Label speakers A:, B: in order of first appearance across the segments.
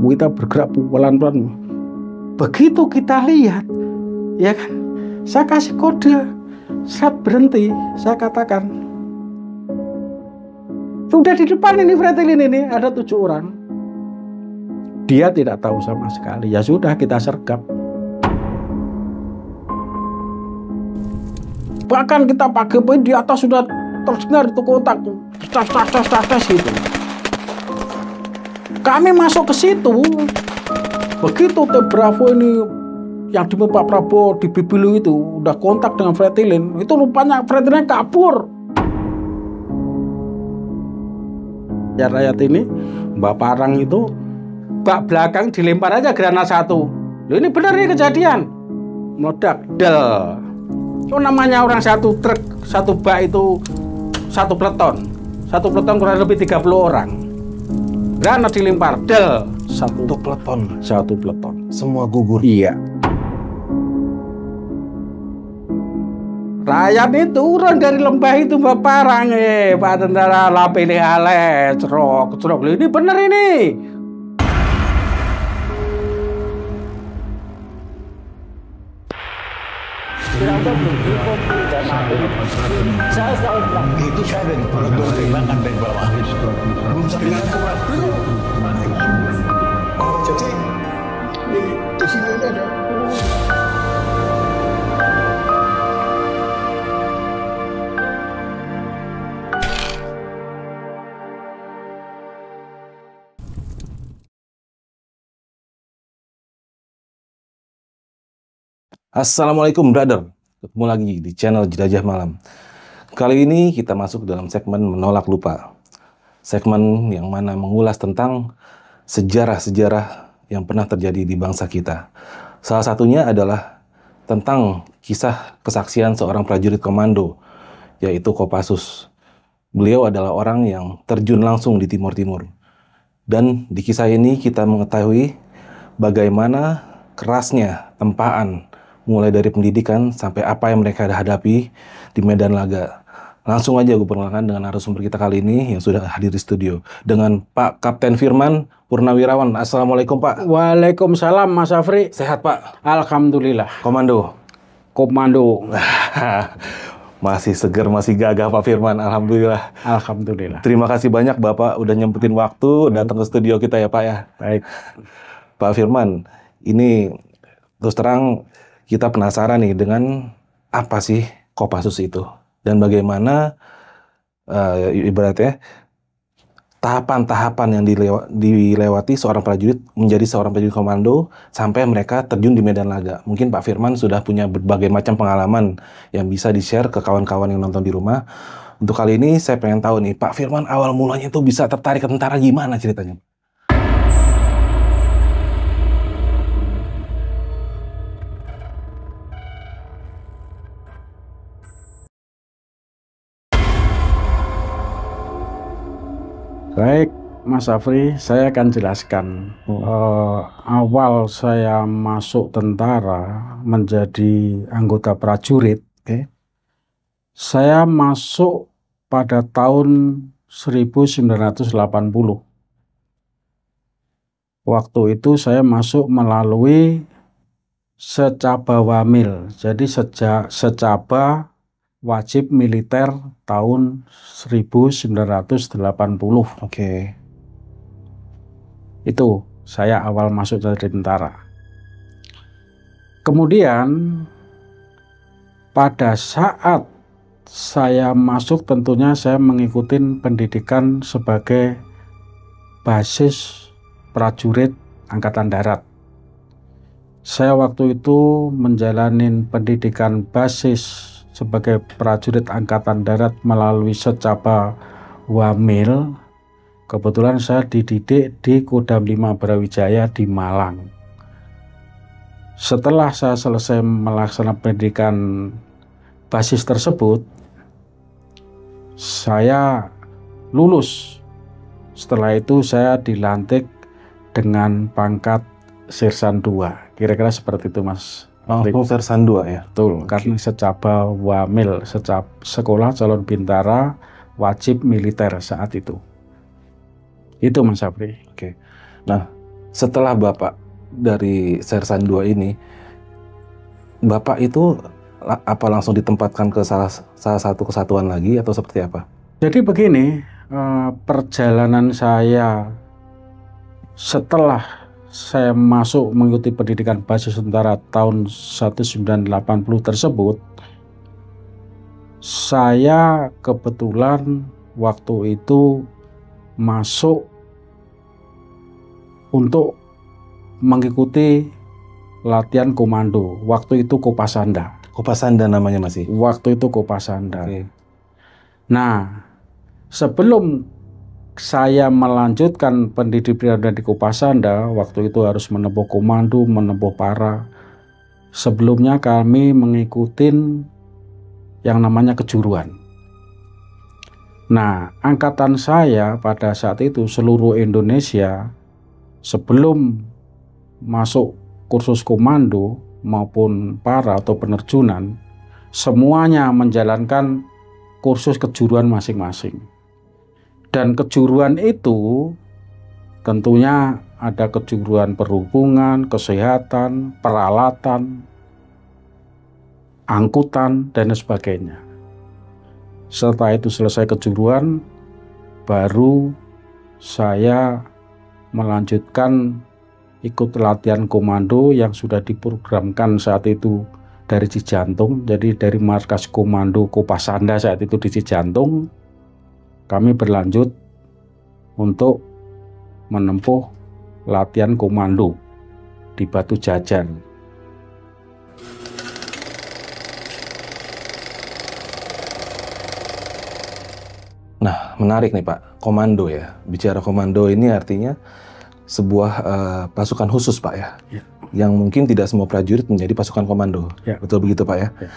A: kita bergerak pelan-pelan. Begitu kita lihat, ya kan, saya kasih kode, saya berhenti, saya katakan, sudah di depan ini Fretilin ini ada 7 orang. Dia tidak tahu sama sekali. Ya sudah, kita sergap. Bahkan kita pakai poin di atas sudah terdengar itu kotak tas gitu. Kami masuk ke situ. Begitu tim Bravo ini yang di Pak Prabowo di Bibilu itu udah kontak dengan Fretilin, itu rupanya Fretilin kabur. Ya rakyat ini, Mbak Parang itu bak belakang dilempar aja granat 1. Loh, ini benar nih kejadian. Meledak, del. Itu namanya orang 1 truk, 1 bak itu 1 peleton. 1 peleton kurang lebih 30 orang. Granat dilempar, del. 1 peleton. 1 peleton.
B: Semua gugur.
A: Iya. Rakyat itu turun dari lembah itu Mbak Parang, Pak Tentara lah pilih ale, cerok. Ini bener ini.
B: Itu saya dari perkembangan dari bawah. Belum sampai kuat belum. Oh, jadi di sini ada.
C: Assalamualaikum brother, ketemu lagi di channel Jelajah Malam. Kali ini kita masuk dalam segmen Menolak Lupa. Segmen yang mana mengulas tentang sejarah-sejarah yang pernah terjadi di bangsa kita. Salah satunya adalah tentang kisah kesaksian seorang prajurit komando, yaitu Kopassus. Beliau adalah orang yang terjun langsung di Timur Timur. Dan di kisah ini kita mengetahui bagaimana kerasnya tempaan mulai dari pendidikan sampai apa yang mereka hadapi di medan laga. Langsung aja gue perkenalkan dengan narasumber kita kali ini yang sudah hadir di studio dengan Pak Kapten Firman Purnawirawan. Assalamualaikum Pak.
A: Waalaikumsalam Mas Afri.
C: Sehat Pak?
A: Alhamdulillah.
C: Komando. Masih seger, masih gagah Pak Firman. Alhamdulillah.
A: Alhamdulillah.
C: Terima kasih banyak Bapak udah nyempetin waktu datang ke studio kita ya Pak ya.
A: Baik.
C: Pak Firman, ini terus terang kita penasaran nih dengan apa sih Kopassus itu dan bagaimana ibaratnya tahapan-tahapan yang dilewati seorang prajurit menjadi seorang prajurit komando sampai mereka terjun di medan laga. Mungkin Pak Firman sudah punya berbagai macam pengalaman yang bisa di-share ke kawan-kawan yang nonton di rumah. Untuk kali ini saya pengen tahu nih, Pak Firman awal mulanya itu bisa tertarik ke tentara gimana ceritanya?
A: Baik, Mas Afri, saya akan jelaskan. Awal saya masuk tentara menjadi anggota prajurit, saya masuk pada tahun 1980. Waktu itu saya masuk melalui secaba wamil, jadi secaba wajib militer tahun 1980. Itu saya awal masuk jadi tentara. Kemudian pada saat saya masuk tentunya saya mengikuti pendidikan sebagai basis prajurit Angkatan Darat. Saya waktu itu menjalani pendidikan basis sebagai prajurit Angkatan Darat melalui secaba wamil. Kebetulan saya dididik di Kodam 5 Brawijaya di Malang. Setelah saya selesai melaksanakan pendidikan basis tersebut, saya lulus. Setelah itu saya dilantik dengan pangkat Sersan 2. Kira-kira seperti itu Mas.
C: Sersan 2 ya?
A: Betul, karena secaba wamil, sekolah calon bintara wajib militer saat itu. Itu Mas Afri.
C: Nah, setelah Bapak dari Sersan 2 ini, Bapak itu apa langsung ditempatkan ke salah satu kesatuan lagi atau seperti apa?
A: Jadi begini, perjalanan saya setelah saya masuk mengikuti pendidikan basis tentara tahun 1980 tersebut, saya kebetulan waktu itu masuk untuk mengikuti latihan komando. Waktu itu Kopasanda.
C: Kopasanda namanya masih?
A: Waktu itu Kopasanda.
C: Oke.
A: Nah, sebelum saya melanjutkan pendidikan di Kopasanda, waktu itu harus menempuh komando, menempuh para. Sebelumnya kami mengikuti yang namanya kejuruan. Nah, angkatan saya pada saat itu seluruh Indonesia sebelum masuk kursus komando maupun para atau penerjunan, semuanya menjalankan kursus kejuruan masing-masing. Dan kejuruan itu tentunya ada kejuruan perhubungan, kesehatan, peralatan, angkutan, dan sebagainya. Setelah itu selesai kejuruan, baru saya melanjutkan ikut latihan komando yang sudah diprogramkan saat itu dari Cijantung. Jadi dari markas komando Kopasanda saat itu di Cijantung, kami berlanjut untuk menempuh latihan komando di Batu Jajar.
C: Nah, menarik nih Pak, komando ya. Bicara komando ini artinya sebuah pasukan khusus Pak ya,
A: Ya.
C: yang mungkin tidak semua prajurit menjadi pasukan komando.
A: Ya.
C: Betul begitu Pak ya?
A: Ya.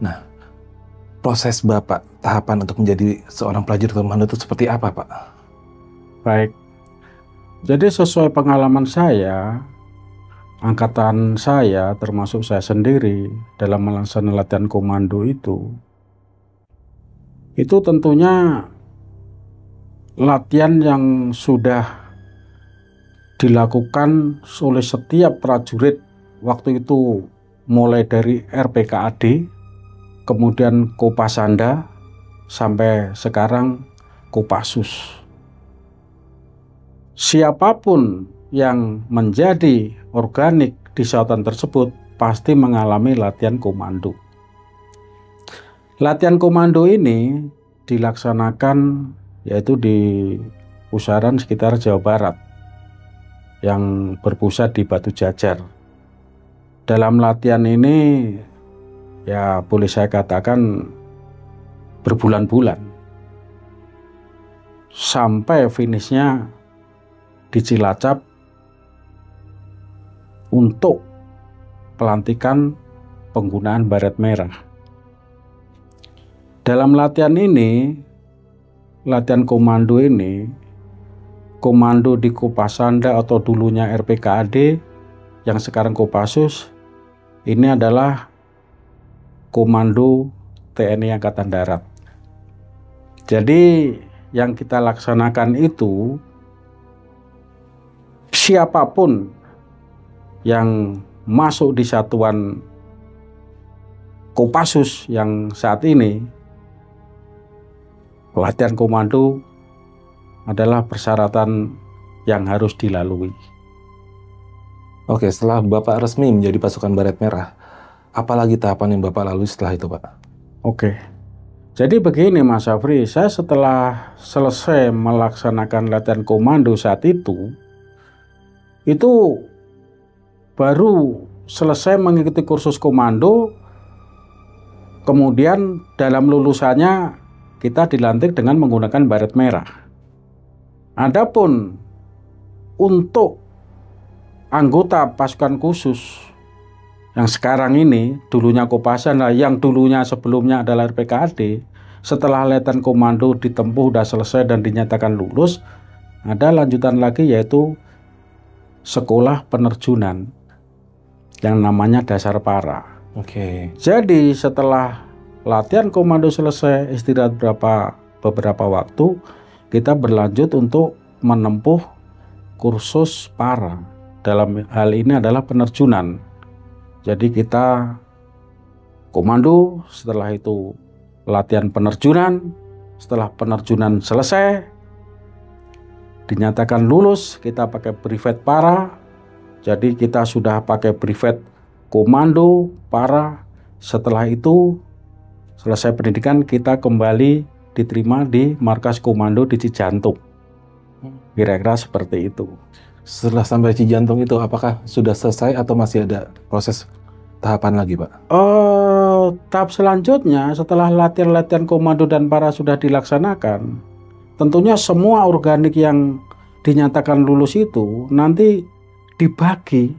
C: Nah, proses Bapak, tahapan untuk menjadi seorang prajurit komando itu seperti apa Pak?
A: Baik, jadi sesuai pengalaman saya, angkatan saya termasuk saya sendiri dalam melaksanakan latihan komando itu tentunya latihan yang sudah dilakukan oleh setiap prajurit waktu itu, mulai dari RPKAD, kemudian Kopasanda, sampai sekarang Kopassus. Siapapun yang menjadi organik di satuan tersebut pasti mengalami latihan komando. Latihan komando ini dilaksanakan yaitu di pusaran sekitar Jawa Barat yang berpusat di Batu Jajar. Dalam latihan ini ya boleh saya katakan berbulan-bulan sampai finishnya di Cilacap untuk pelantikan penggunaan baret merah. Dalam latihan ini, latihan komando ini, komando di Kopasanda atau dulunya RPKAD yang sekarang Kopassus, ini adalah komando TNI Angkatan Darat. Jadi yang kita laksanakan itu siapapun yang masuk di satuan Kopassus yang saat ini, latihan komando adalah persyaratan yang harus dilalui.
C: Oke, setelah Bapak resmi menjadi pasukan baret merah, apalagi tahapan yang Bapak lalui setelah itu Pak?
A: Oke, jadi begini Mas Afri, saya setelah selesai melaksanakan latihan komando saat itu baru selesai mengikuti kursus komando, kemudian dalam lulusannya kita dilantik dengan menggunakan baret merah. Adapun untuk anggota pasukan khusus yang sekarang ini, dulunya Kopasanda, yang dulunya sebelumnya adalah RPKAD, setelah latihan komando ditempuh, sudah selesai dan dinyatakan lulus, ada lanjutan lagi yaitu sekolah penerjunan yang namanya dasar para.
C: Oke.
A: Jadi setelah latihan komando selesai, istirahat beberapa waktu, kita berlanjut untuk menempuh kursus para. dalam hal ini adalah penerjunan. Jadi kita komando, setelah itu latihan penerjunan, setelah penerjunan selesai, dinyatakan lulus, kita pakai brevet para. Jadi kita sudah pakai brevet komando para. Setelah itu selesai pendidikan, kita kembali diterima di markas komando di Cijantung. Kira-kira seperti itu.
C: Setelah sampai Cijantung itu, apakah sudah selesai atau masih ada proses tahapan lagi, Pak?
A: Tahap selanjutnya setelah latihan-latihan komando dan para sudah dilaksanakan, tentunya semua organik yang dinyatakan lulus itu nanti dibagi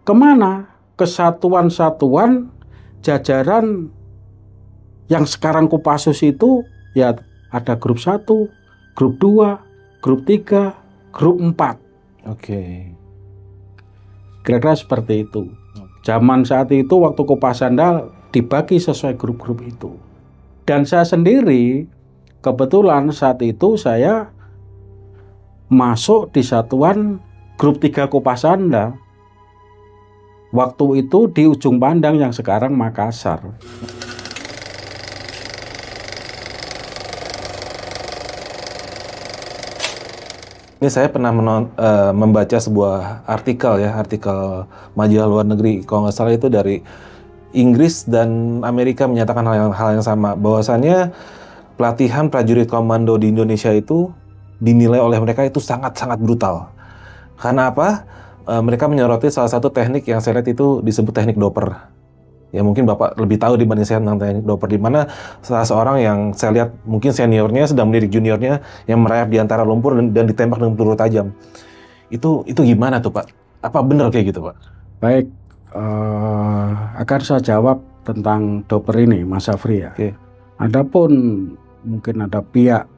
A: kemana? Ke satuan-satuan jajaran yang sekarang Kopassus itu ya ada grup 1, grup 2, grup 3, grup 4.
C: Oke.
A: Kira-kira seperti itu. Zaman saat itu waktu Kopasanda dibagi sesuai grup-grup itu. Dan saya sendiri kebetulan saat itu saya masuk di satuan grup 3 Kopasanda. Waktu itu di Ujung Pandang yang sekarang Makassar.
C: Ini saya pernah membaca sebuah artikel ya, artikel majalah luar negeri, kalau nggak salah itu dari Inggris dan Amerika menyatakan hal yang sama, bahwasannya pelatihan prajurit komando di Indonesia itu dinilai oleh mereka itu sangat-sangat brutal. Karena apa? Mereka menyoroti salah satu teknik yang saya lihat itu disebut teknik Doper. Ya mungkin Bapak lebih tahu dibanding saya tentang teknik Doper, di mana salah seorang yang saya lihat mungkin seniornya sedang mendidik juniornya yang merayap di antara lumpur dan ditembak dengan peluru tajam. Itu gimana tuh, Pak? Apa benar kayak gitu, Pak?
A: Baik, akan saya jawab tentang Doper ini, Mas Afri ya.
C: Oke.
A: Adapun mungkin ada pihak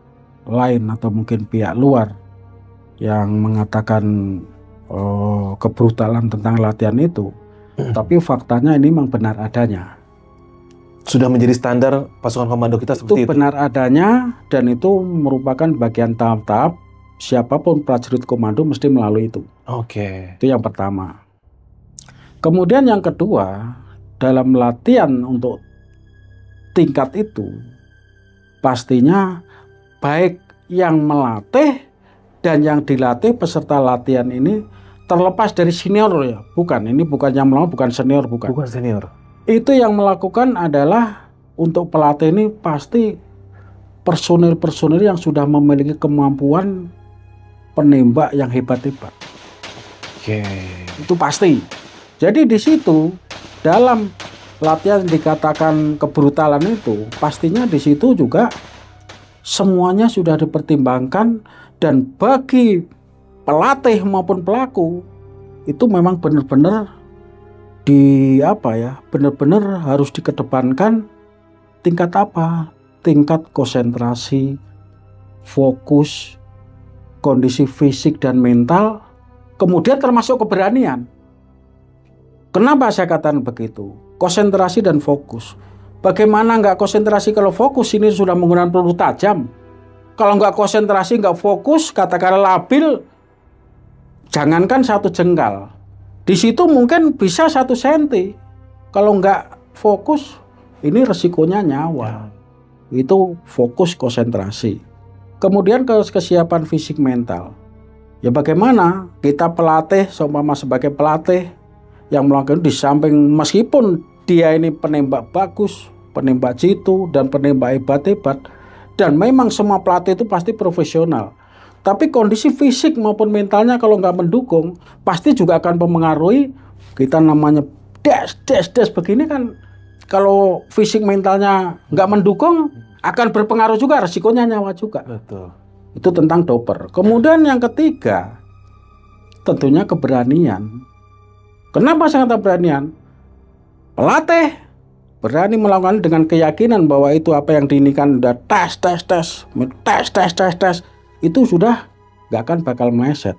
A: lain atau mungkin pihak luar yang mengatakan kebrutalan tentang latihan itu, tapi faktanya ini memang benar adanya.
C: Sudah menjadi standar pasukan komando kita seperti itu?
A: Benar adanya, dan itu merupakan bagian tahap-tahap siapapun prajurit komando mesti melalui itu.
C: Oke.
A: Itu yang pertama. Kemudian yang kedua, dalam latihan untuk tingkat itu, pastinya baik yang melatih dan yang dilatih peserta latihan ini terlepas dari senior ya, ini bukan yang melawan, bukan senior, bukan
C: senior.
A: Itu yang melakukan adalah untuk pelatih ini pasti personil-personil yang sudah memiliki kemampuan penembak yang hebat-hebat.
C: Oke.
A: Itu pasti. Jadi di situ dalam latihan dikatakan kebrutalan itu, pastinya di situ juga semuanya sudah dipertimbangkan, dan bagi pelatih maupun pelaku itu memang benar-benar benar-benar harus dikedepankan tingkat apa? Tingkat konsentrasi, fokus, kondisi fisik dan mental, kemudian termasuk keberanian. Kenapa saya katakan begitu? Konsentrasi dan fokus. Bagaimana nggak konsentrasi kalau fokus? Ini sudah menggunakan peluru tajam. Kalau nggak konsentrasi, nggak fokus, katakanlah labil, jangankan 1 jengkal, di situ mungkin bisa 1 senti. Kalau nggak fokus, ini resikonya nyawa. Itu fokus konsentrasi. Kemudian kesiapan fisik mental. Ya bagaimana kita pelatih, seumpama sebagai pelatih yang melakukan di samping meskipun dia ini penembak bagus, penembak jitu dan penembak hebat-hebat, dan memang semua pelatih itu pasti profesional. Tapi kondisi fisik maupun mentalnya kalau nggak mendukung, pasti juga akan mempengaruhi. Kita namanya des begini kan, kalau fisik mentalnya nggak mendukung, akan berpengaruh juga, resikonya nyawa juga.
C: Betul.
A: Itu tentang Doper. Kemudian yang ketiga, tentunya keberanian. Kenapa saya kata keberanian? Pelatih berani melakukan dengan keyakinan bahwa itu apa yang diinginkan, udah tes, itu sudah nggak akan bakal meleset.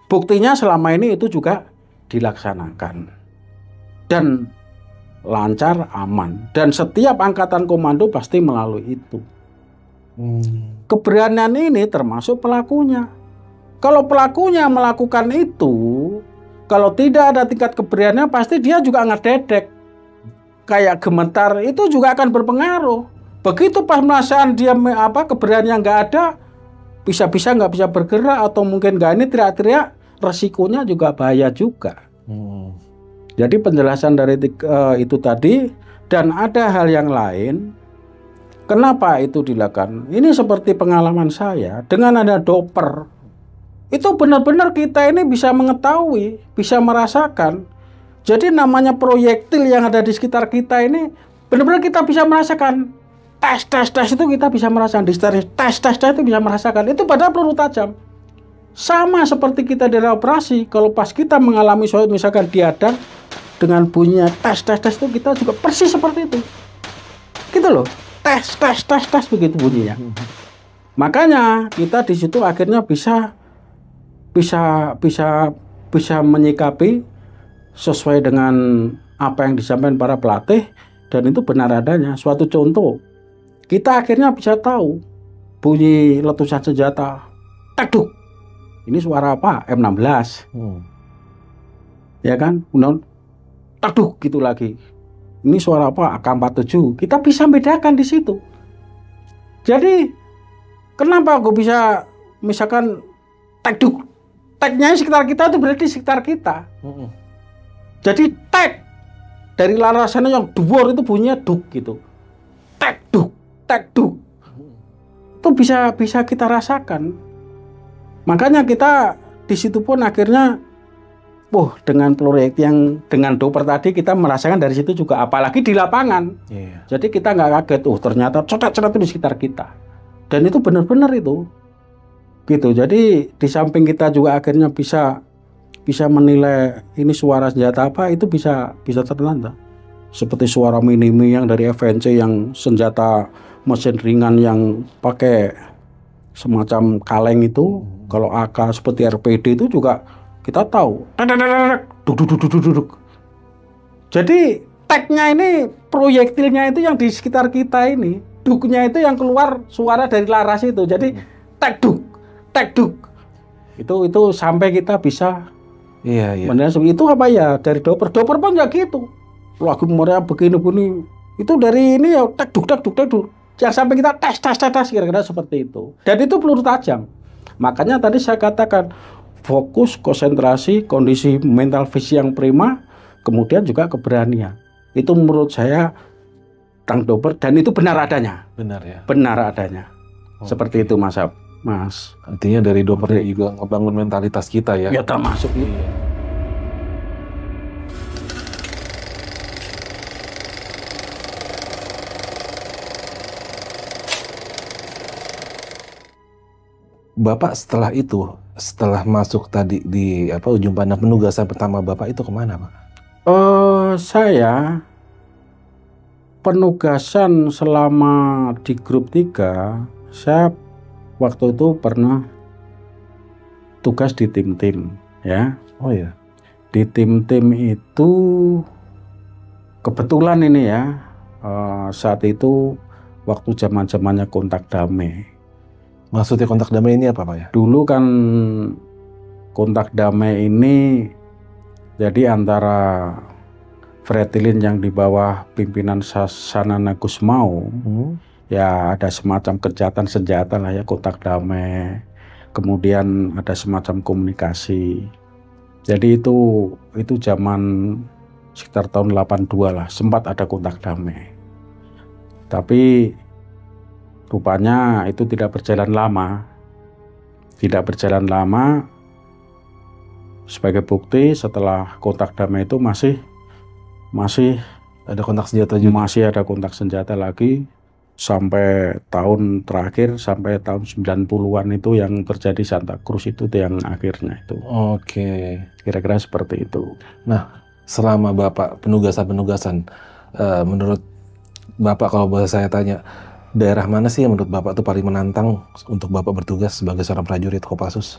A: Buktinya selama ini itu juga dilaksanakan dan lancar, aman, dan setiap angkatan komando pasti melalui itu. Keberanian ini termasuk pelakunya. Kalau pelakunya melakukan itu Kalau tidak ada tingkat keberaniannya, pasti dia juga ngededek. Kayak gemetar, itu juga akan berpengaruh. Begitu pas perasaan dia keberanian nggak ada, bisa-bisa nggak bisa bergerak atau mungkin nggak ini teriak-teriak, resikonya juga bahaya juga. Jadi penjelasan dari itu tadi, dan ada hal yang lain. Kenapa itu dilakukan? Ini seperti pengalaman saya dengan ada Doppler. Itu benar-benar kita ini bisa mengetahui, bisa merasakan. Jadi namanya proyektil yang ada di sekitar kita ini benar-benar kita bisa merasakan. Tes itu kita bisa merasakan. Tes itu bisa merasakan. Itu padahal peluru tajam. Sama seperti kita di operasi. Kalau pas kita mengalami suatu misalkan diadang dengan bunyinya tes itu kita juga persis seperti itu. Gitu loh. Tes begitu bunyinya. Makanya kita di situ akhirnya bisa menyikapi sesuai dengan apa yang disampaikan para pelatih, dan itu benar adanya. Suatu contoh, kita akhirnya bisa tahu bunyi letusan senjata, tekduk. Ini suara apa? M16. Ya kan? Kemudian tekduk gitu lagi. Ini suara apa? AK-47. Kita bisa bedakan di situ. Jadi kenapa gue bisa misalkan tekduk? Teknya sekitar kita itu berarti sekitar kita. Jadi tek dari larasannya yang duor itu bunyinya duk gitu. Tekduk. Itu bisa kita rasakan. Makanya kita di situ pun akhirnya dengan proyek yang dengan Doppler tadi kita merasakan dari situ juga, apalagi di lapangan. Jadi kita nggak kaget, ternyata coret-coret itu di sekitar kita. Dan itu benar-benar itu. Gitu. Jadi di samping kita juga akhirnya bisa menilai ini suara senjata apa, itu bisa tertanda. Seperti suara minimi yang dari FNC yang senjata mesin ringan yang pakai semacam kaleng itu. Kalau AK seperti RPD itu juga kita tahu. Duduk. Jadi teknya ini, proyektilnya itu yang di sekitar kita ini. Duknya itu yang keluar suara dari laras itu. Jadi tekduk. Itu sampai kita bisa itu apa ya, dari Doppler pun ya gitu. Lagu mereka begini itu dari ini ya tekduk. Yang sampai kita tes kira-kira seperti itu. Dan itu peluru tajam. Makanya tadi saya katakan fokus, konsentrasi, kondisi mental fisik yang prima, kemudian juga keberanian. Itu menurut saya tentang Doppler, dan itu benar adanya. Benar adanya. Seperti itu Mas.
C: Artinya dari Doppler juga ngebangun mentalitas kita ya.
A: Ya termasuk itu.
C: Bapak setelah masuk tadi di ujung pandang penugasan pertama Bapak itu kemana Pak?
A: Saya penugasan selama di grup 3, saya waktu itu pernah tugas di tim-tim ya.
C: Oh ya.
A: Di tim-tim itu kebetulan ini ya, saat itu waktu zaman-zamannya kontak damai.
C: Maksudnya kontak damai ini apa Pak ya?
A: Dulu kan kontak damai ini jadi antara Fretilin yang di bawah pimpinan Sanana Gusmao, ya ada semacam kejahatan senjata lah ya, kontak damai. Kemudian ada semacam komunikasi. Jadi itu zaman sekitar tahun 82 lah, sempat ada kontak damai. Tapi rupanya itu tidak berjalan lama. Sebagai bukti setelah kontak damai itu masih
C: ada kontak senjata juga.
A: Masih ada kontak senjata lagi sampai tahun terakhir, sampai tahun 90-an itu yang terjadi Santa Cruz itu yang akhirnya itu.
C: Oke.
A: Kira-kira seperti itu.
C: Nah, selama Bapak penugasan, menurut Bapak kalau boleh saya tanya, daerah mana sih yang menurut Bapak itu paling menantang untuk Bapak bertugas sebagai seorang prajurit Kopassus?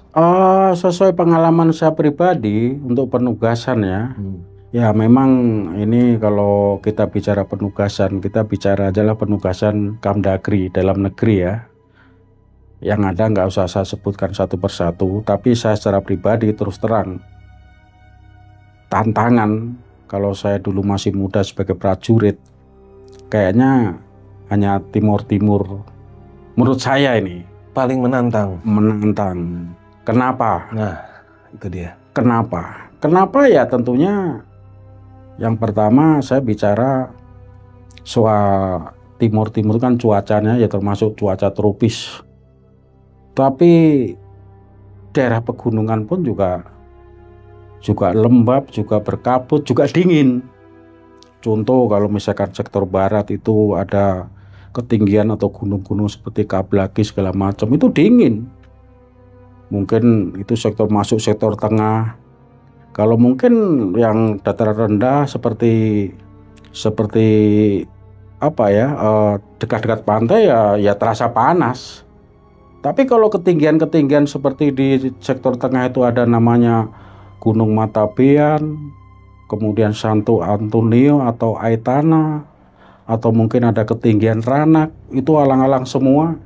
A: Sesuai pengalaman saya pribadi untuk penugasan ya. Ya memang ini kalau kita bicara penugasan, kita bicara adalah penugasan Kamdagri dalam negeri ya. Yang ada nggak usah saya sebutkan satu persatu, tapi saya secara pribadi terus terang tantangan kalau saya dulu masih muda sebagai prajurit, kayaknya hanya timur-timur menurut saya ini
C: Paling menantang.
A: menantang. Kenapa?
C: Nah, itu dia.
A: Kenapa? Kenapa ya tentunya yang pertama saya bicara soal timur-timur kan cuacanya ya termasuk cuaca tropis. Tapi daerah pegunungan pun juga lembab, juga berkabut, juga dingin. Contoh kalau misalkan sektor barat itu ada ketinggian atau gunung-gunung seperti Kablaki segala macam itu dingin. Mungkin itu sektor masuk sektor tengah. Kalau mungkin yang dataran rendah seperti apa ya, dekat-dekat pantai ya terasa panas. Tapi kalau ketinggian-ketinggian seperti di sektor tengah itu ada namanya Gunung Matabean, kemudian Santo Antonio atau Aitana, atau mungkin ada ketinggian Ranak, itu alang-alang semua.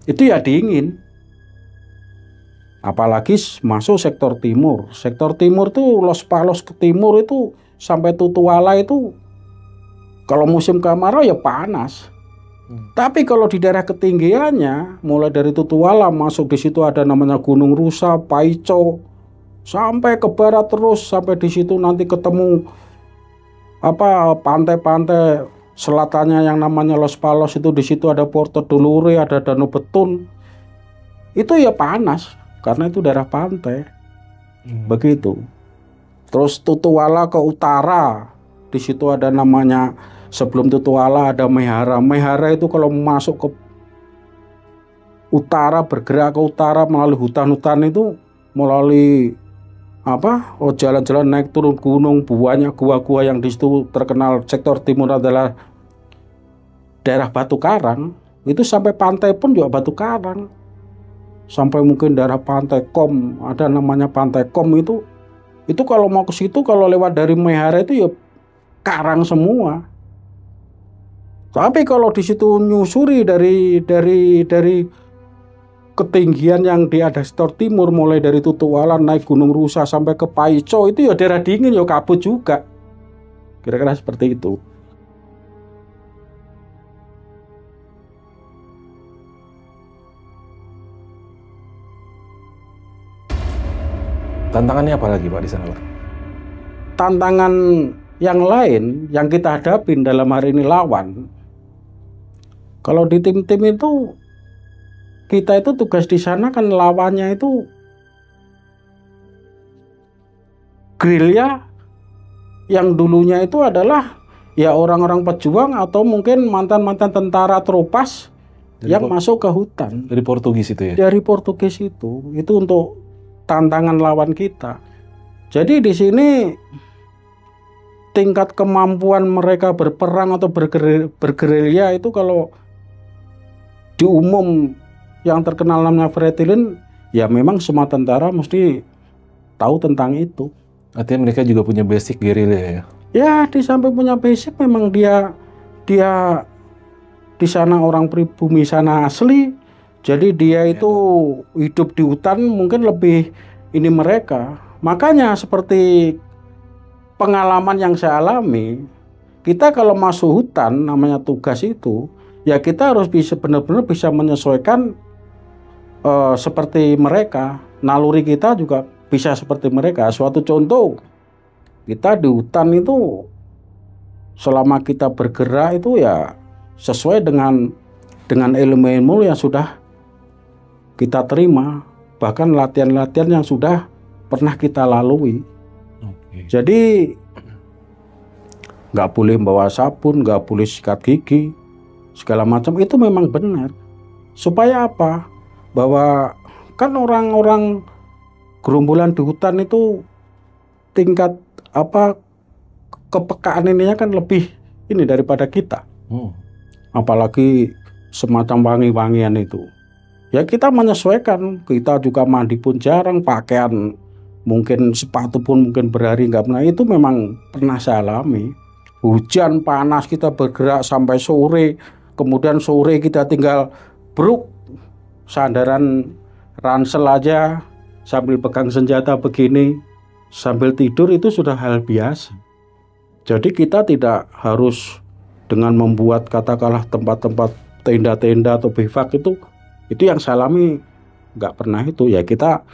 A: Itu ya dingin. Apalagi masuk sektor timur. Sektor timur tuh Los Palos ke timur itu sampai Tutuala itu kalau musim kemarau ya panas. Tapi kalau di daerah ketinggiannya, mulai dari Tutuala masuk di situ ada namanya Gunung Rusa, Paico, sampai ke barat terus sampai di situ nanti ketemu apa pantai-pantai selatannya yang namanya Los Palos itu, di situ ada Porto Dolore, ada Danau Betun. Itu ya panas karena itu daerah pantai. Begitu. Terus Tutuala ke utara, di situ ada namanya, sebelum Tutuala ada Mehara. Mehara itu kalau masuk ke utara, bergerak ke utara melalui hutan-hutan itu, melalui apa? Oh, jalan-jalan naik turun gunung, banyak gua-gua yang di situ terkenal. Sektor timur adalah daerah batu karang. Itu sampai pantai pun juga batu karang. Sampai mungkin daerah Pantai Kom, ada namanya Pantai Kom itu kalau mau ke situ kalau lewat dari Mehara itu ya karang semua. Tapi kalau di situ nyusuri dari ketinggian yang di ada sektor timur, mulai dari Tutuala naik Gunung Rusa sampai ke Paico, itu ya daerah dingin ya kabut juga. Kira-kira seperti itu.
C: Tantangannya apa lagi Pak di sana, Pak?
A: Tantangan yang lain yang kita hadapin dalam hari ini lawan. Kalau di tim-tim itu, kita itu tugas di sana kan lawannya itu gerilya yang dulunya itu adalah ya orang-orang pejuang atau mungkin mantan-mantan tentara Tropas yang masuk ke hutan.
C: Dari Portugis itu ya?
A: Dari Portugis itu untuk tantangan lawan kita. Jadi di sini tingkat kemampuan mereka berperang atau bergerilya itu kalau di umum yang terkenal namanya Fretilin, ya memang semua tentara mesti tahu tentang itu.
C: Artinya mereka juga punya basic gerilya ya?
A: Ya, di samping punya basic, memang dia di sana orang pribumi sana asli. Jadi dia itu hidup di hutan mungkin lebih ini mereka. Makanya seperti pengalaman yang saya alami, kita kalau masuk hutan namanya tugas itu, ya kita harus bisa benar-benar bisa menyesuaikan seperti mereka. Naluri kita juga bisa seperti mereka. Suatu contoh, kita di hutan itu selama kita bergerak itu ya sesuai dengan ilmu-ilmu yang sudah kita terima, bahkan latihan-latihan yang sudah pernah kita lalui. Jadi nggak boleh bawa sabun, nggak boleh sikat gigi, segala macam itu memang benar. Supaya apa? Bahwa kan orang-orang gerombolan di hutan itu tingkat apa kepekaan ininya kan lebih ini daripada kita. Apalagi semacam wangi-wangian itu. Ya kita menyesuaikan, kita juga mandi pun jarang, pakaian mungkin sepatu pun mungkin berhari nggak pernah, itu memang pernah saya alami. Hujan panas kita bergerak sampai sore, kemudian sore kita tinggal bruk, sandaran ransel aja sambil pegang senjata begini, sambil tidur itu sudah hal biasa. Jadi kita tidak harus dengan membuat katakanlah tempat-tempat tenda-tenda atau bivak itu yang saya alami nggak pernah itu. Ya kita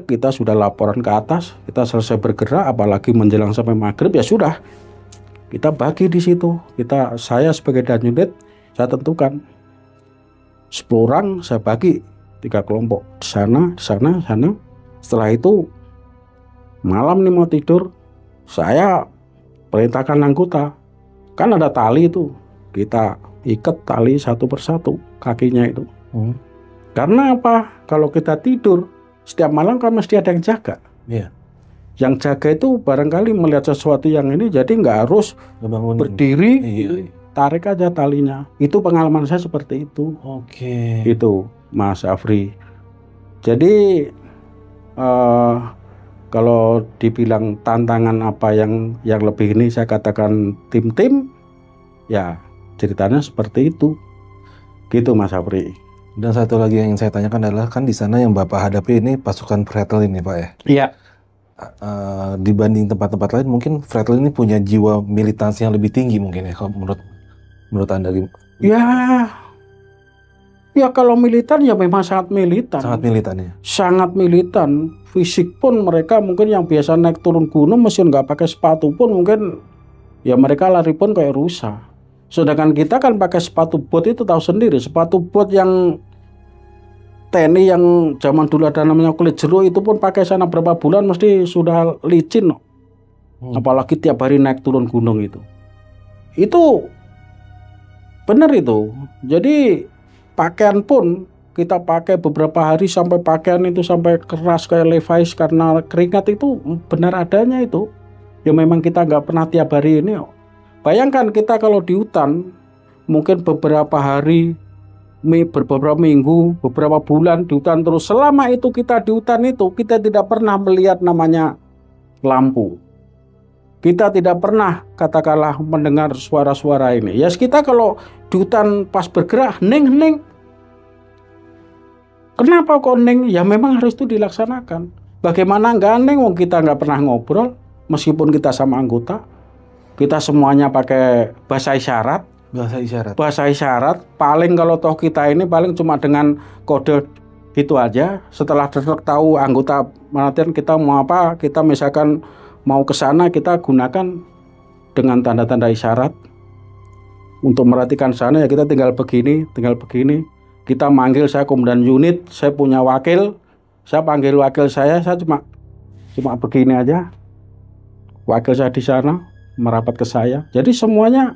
A: kita sudah laporan ke atas, kita selesai bergerak, apalagi menjelang sampai maghrib ya sudah. Kita bagi di situ. Saya sebagai danunit, saya tentukan 10 orang saya bagi 3 kelompok. Sana. Setelah itu malam nih mau tidur, saya perintahkan anggota. Kan ada tali itu, kita ikat tali satu persatu kakinya itu. Karena apa? Kalau kita tidur setiap malam kan mesti ada yang jaga.
C: Iya.
A: Yang jaga itu barangkali melihat sesuatu yang ini, jadi nggak harus berdiri, tarik aja talinya. Itu pengalaman saya seperti itu.
C: Oke.
A: Itu Mas Afri. Jadi kalau dibilang tantangan apa yang lebih ini, saya katakan tim-tim, ya ceritanya seperti itu. Gitu Mas Afri.
C: Dan satu lagi yang ingin saya tanyakan adalah, kan di sana yang Bapak hadapi ini pasukan Fretlin ini Pak ya?
A: Iya.
C: Dibanding tempat-tempat lain mungkin Fretlin ini punya jiwa militansi yang lebih tinggi mungkin ya, kalau menurut Anda? Ya kalau militan ya memang sangat militan. Sangat militan ya? Sangat
A: militan. Fisik pun mereka mungkin yang biasa naik turun gunung mesin nggak pakai sepatu pun mungkin ya mereka lari pun kayak rusa. Sedangkan kita kan pakai sepatu bot, itu tahu sendiri, sepatu bot yang TNI yang zaman dulu ada namanya kulit jeruk itu pun pakai sana berapa bulan mesti sudah licin. Apalagi tiap hari naik turun gunung itu. Itu benar itu. Jadi pakaian pun kita pakai beberapa hari sampai pakaian itu sampai keras kayak Levi's karena keringat, itu benar adanya itu. Ya memang kita nggak pernah tiap hari ini. Bayangkan kita kalau di hutan mungkin beberapa hari, beberapa minggu, beberapa bulan di hutan terus. Selama itu kita di hutan itu kita tidak pernah melihat namanya lampu. Kita tidak pernah katakanlah mendengar suara-suara ini. Ya kita kalau di hutan pas bergerak neng. Kenapa kok neng? Ya memang harus itu dilaksanakan. Bagaimana nggak neng? Wong kita nggak pernah ngobrol, meskipun kita sama anggota, kita semuanya pakai bahasa isyarat. Bahasa isyarat. Paling kalau toh kita ini paling cuma dengan kode gitu aja. Setelah tahu anggota penelitian kita mau apa, kita misalkan mau ke sana, kita gunakan dengan tanda-tanda isyarat untuk merhatikan sana. Ya kita tinggal begini. Kita manggil, saya komandan unit, saya punya wakil, saya panggil wakil saya cuma begini aja. Wakil saya di sana merapat ke saya. Jadi semuanya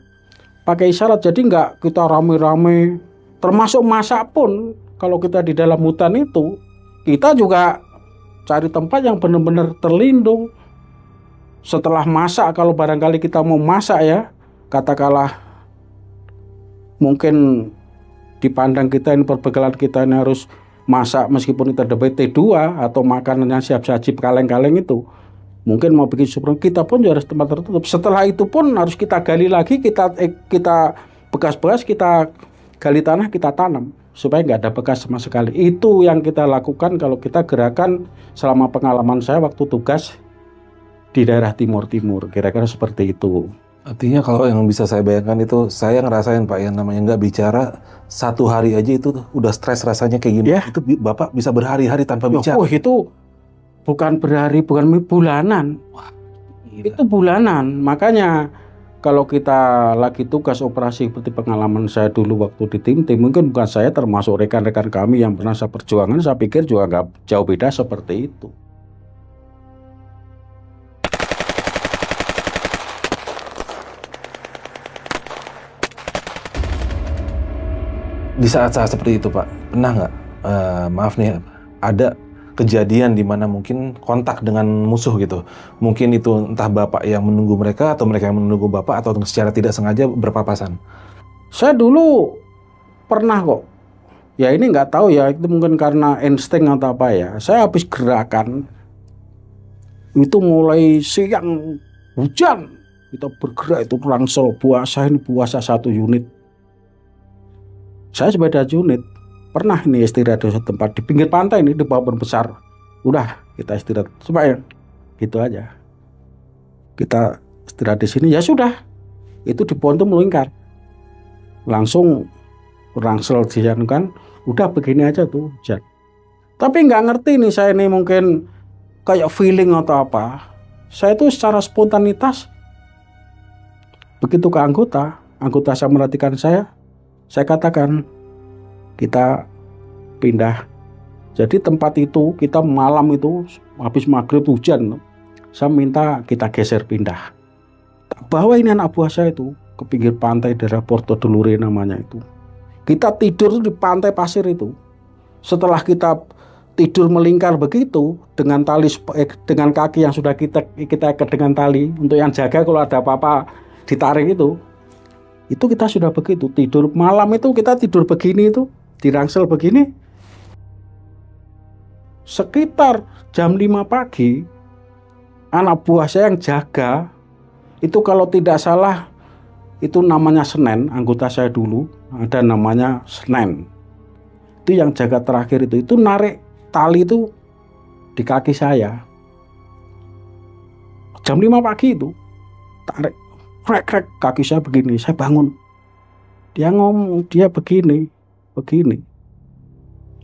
A: pakai isyarat. Jadi nggak kita rame-rame. Termasuk masak pun, kalau kita di dalam hutan itu, kita juga cari tempat yang benar-benar terlindung. Setelah masak, kalau barangkali kita mau masak ya, katakanlah mungkin dipandang kita ini perbekalan kita ini harus masak meskipun kita ada BT2 atau makanan yang siap saji kaleng-kaleng itu, mungkin mau bikin super, kita pun juga harus tempat tertutup. Setelah itu pun harus kita gali lagi, kita bekas-bekas kita gali tanah, kita tanam supaya nggak ada bekas sama sekali. Itu yang kita lakukan kalau kita gerakan selama pengalaman saya waktu tugas di daerah timur-timur, kira-kira seperti itu.
C: Artinya kalau yang bisa saya bayangkan itu, saya ngerasain Pak, yang namanya nggak bicara, satu hari aja itu udah stres rasanya kayak gini.
A: Ya.
C: Itu Bapak bisa berhari-hari tanpa bicara.
A: Itu bukan berhari, bukan bulanan.
C: Wah,
A: itu bulanan. Makanya kalau kita lagi tugas operasi seperti pengalaman saya dulu waktu di tim, mungkin bukan saya, termasuk rekan-rekan kami yang pernah saya perjuangan, saya pikir juga nggak jauh beda seperti itu.
C: Di saat-saat seperti itu Pak, pernah nggak, maaf nih, ada kejadian di mana mungkin kontak dengan musuh gitu? Mungkin itu entah Bapak yang menunggu mereka, atau mereka yang menunggu Bapak, atau secara tidak sengaja berpapasan?
A: Saya dulu pernah kok. Ya ini nggak tahu ya, itu mungkin karena insting atau apa ya. Saya habis gerakan, itu mulai siang, hujan. Kita bergerak itu Rangsel, puasa 1 unit. Saya sebagai unit pernah ini istirahat di satu tempat di pinggir pantai ini, di bawah pohon besar. Udah kita istirahat supaya gitu aja. Kita istirahat di sini, ya sudah. Itu di pohon itu melingkar. Langsung rangsel kan, udah begini aja tuh hujan. Tapi nggak ngerti nih saya ini mungkin kayak feeling atau apa. Saya tuh secara spontanitas begitu ke anggota saya merhatikan saya katakan kita pindah. Jadi tempat itu kita malam itu habis maghrib hujan, saya minta kita geser pindah. Bawa ini anak buah saya itu ke pinggir pantai daerah Porto Dolore namanya itu. Kita tidur di pantai pasir itu. Setelah kita tidur melingkar begitu dengan tali dengan kaki yang sudah kita ikat dengan tali untuk yang jaga kalau ada apa-apa ditarik itu kita sudah begitu tidur malam itu kita tidur begini itu dirangsel begini. Sekitar jam 5 pagi anak buah saya yang jaga itu kalau tidak salah itu namanya Senen, anggota saya dulu ada namanya Senen. Itu yang jaga terakhir itu narik tali itu di kaki saya. Jam 5 pagi itu tarik krek kaki saya begini, saya bangun. Dia ngomong, dia begini.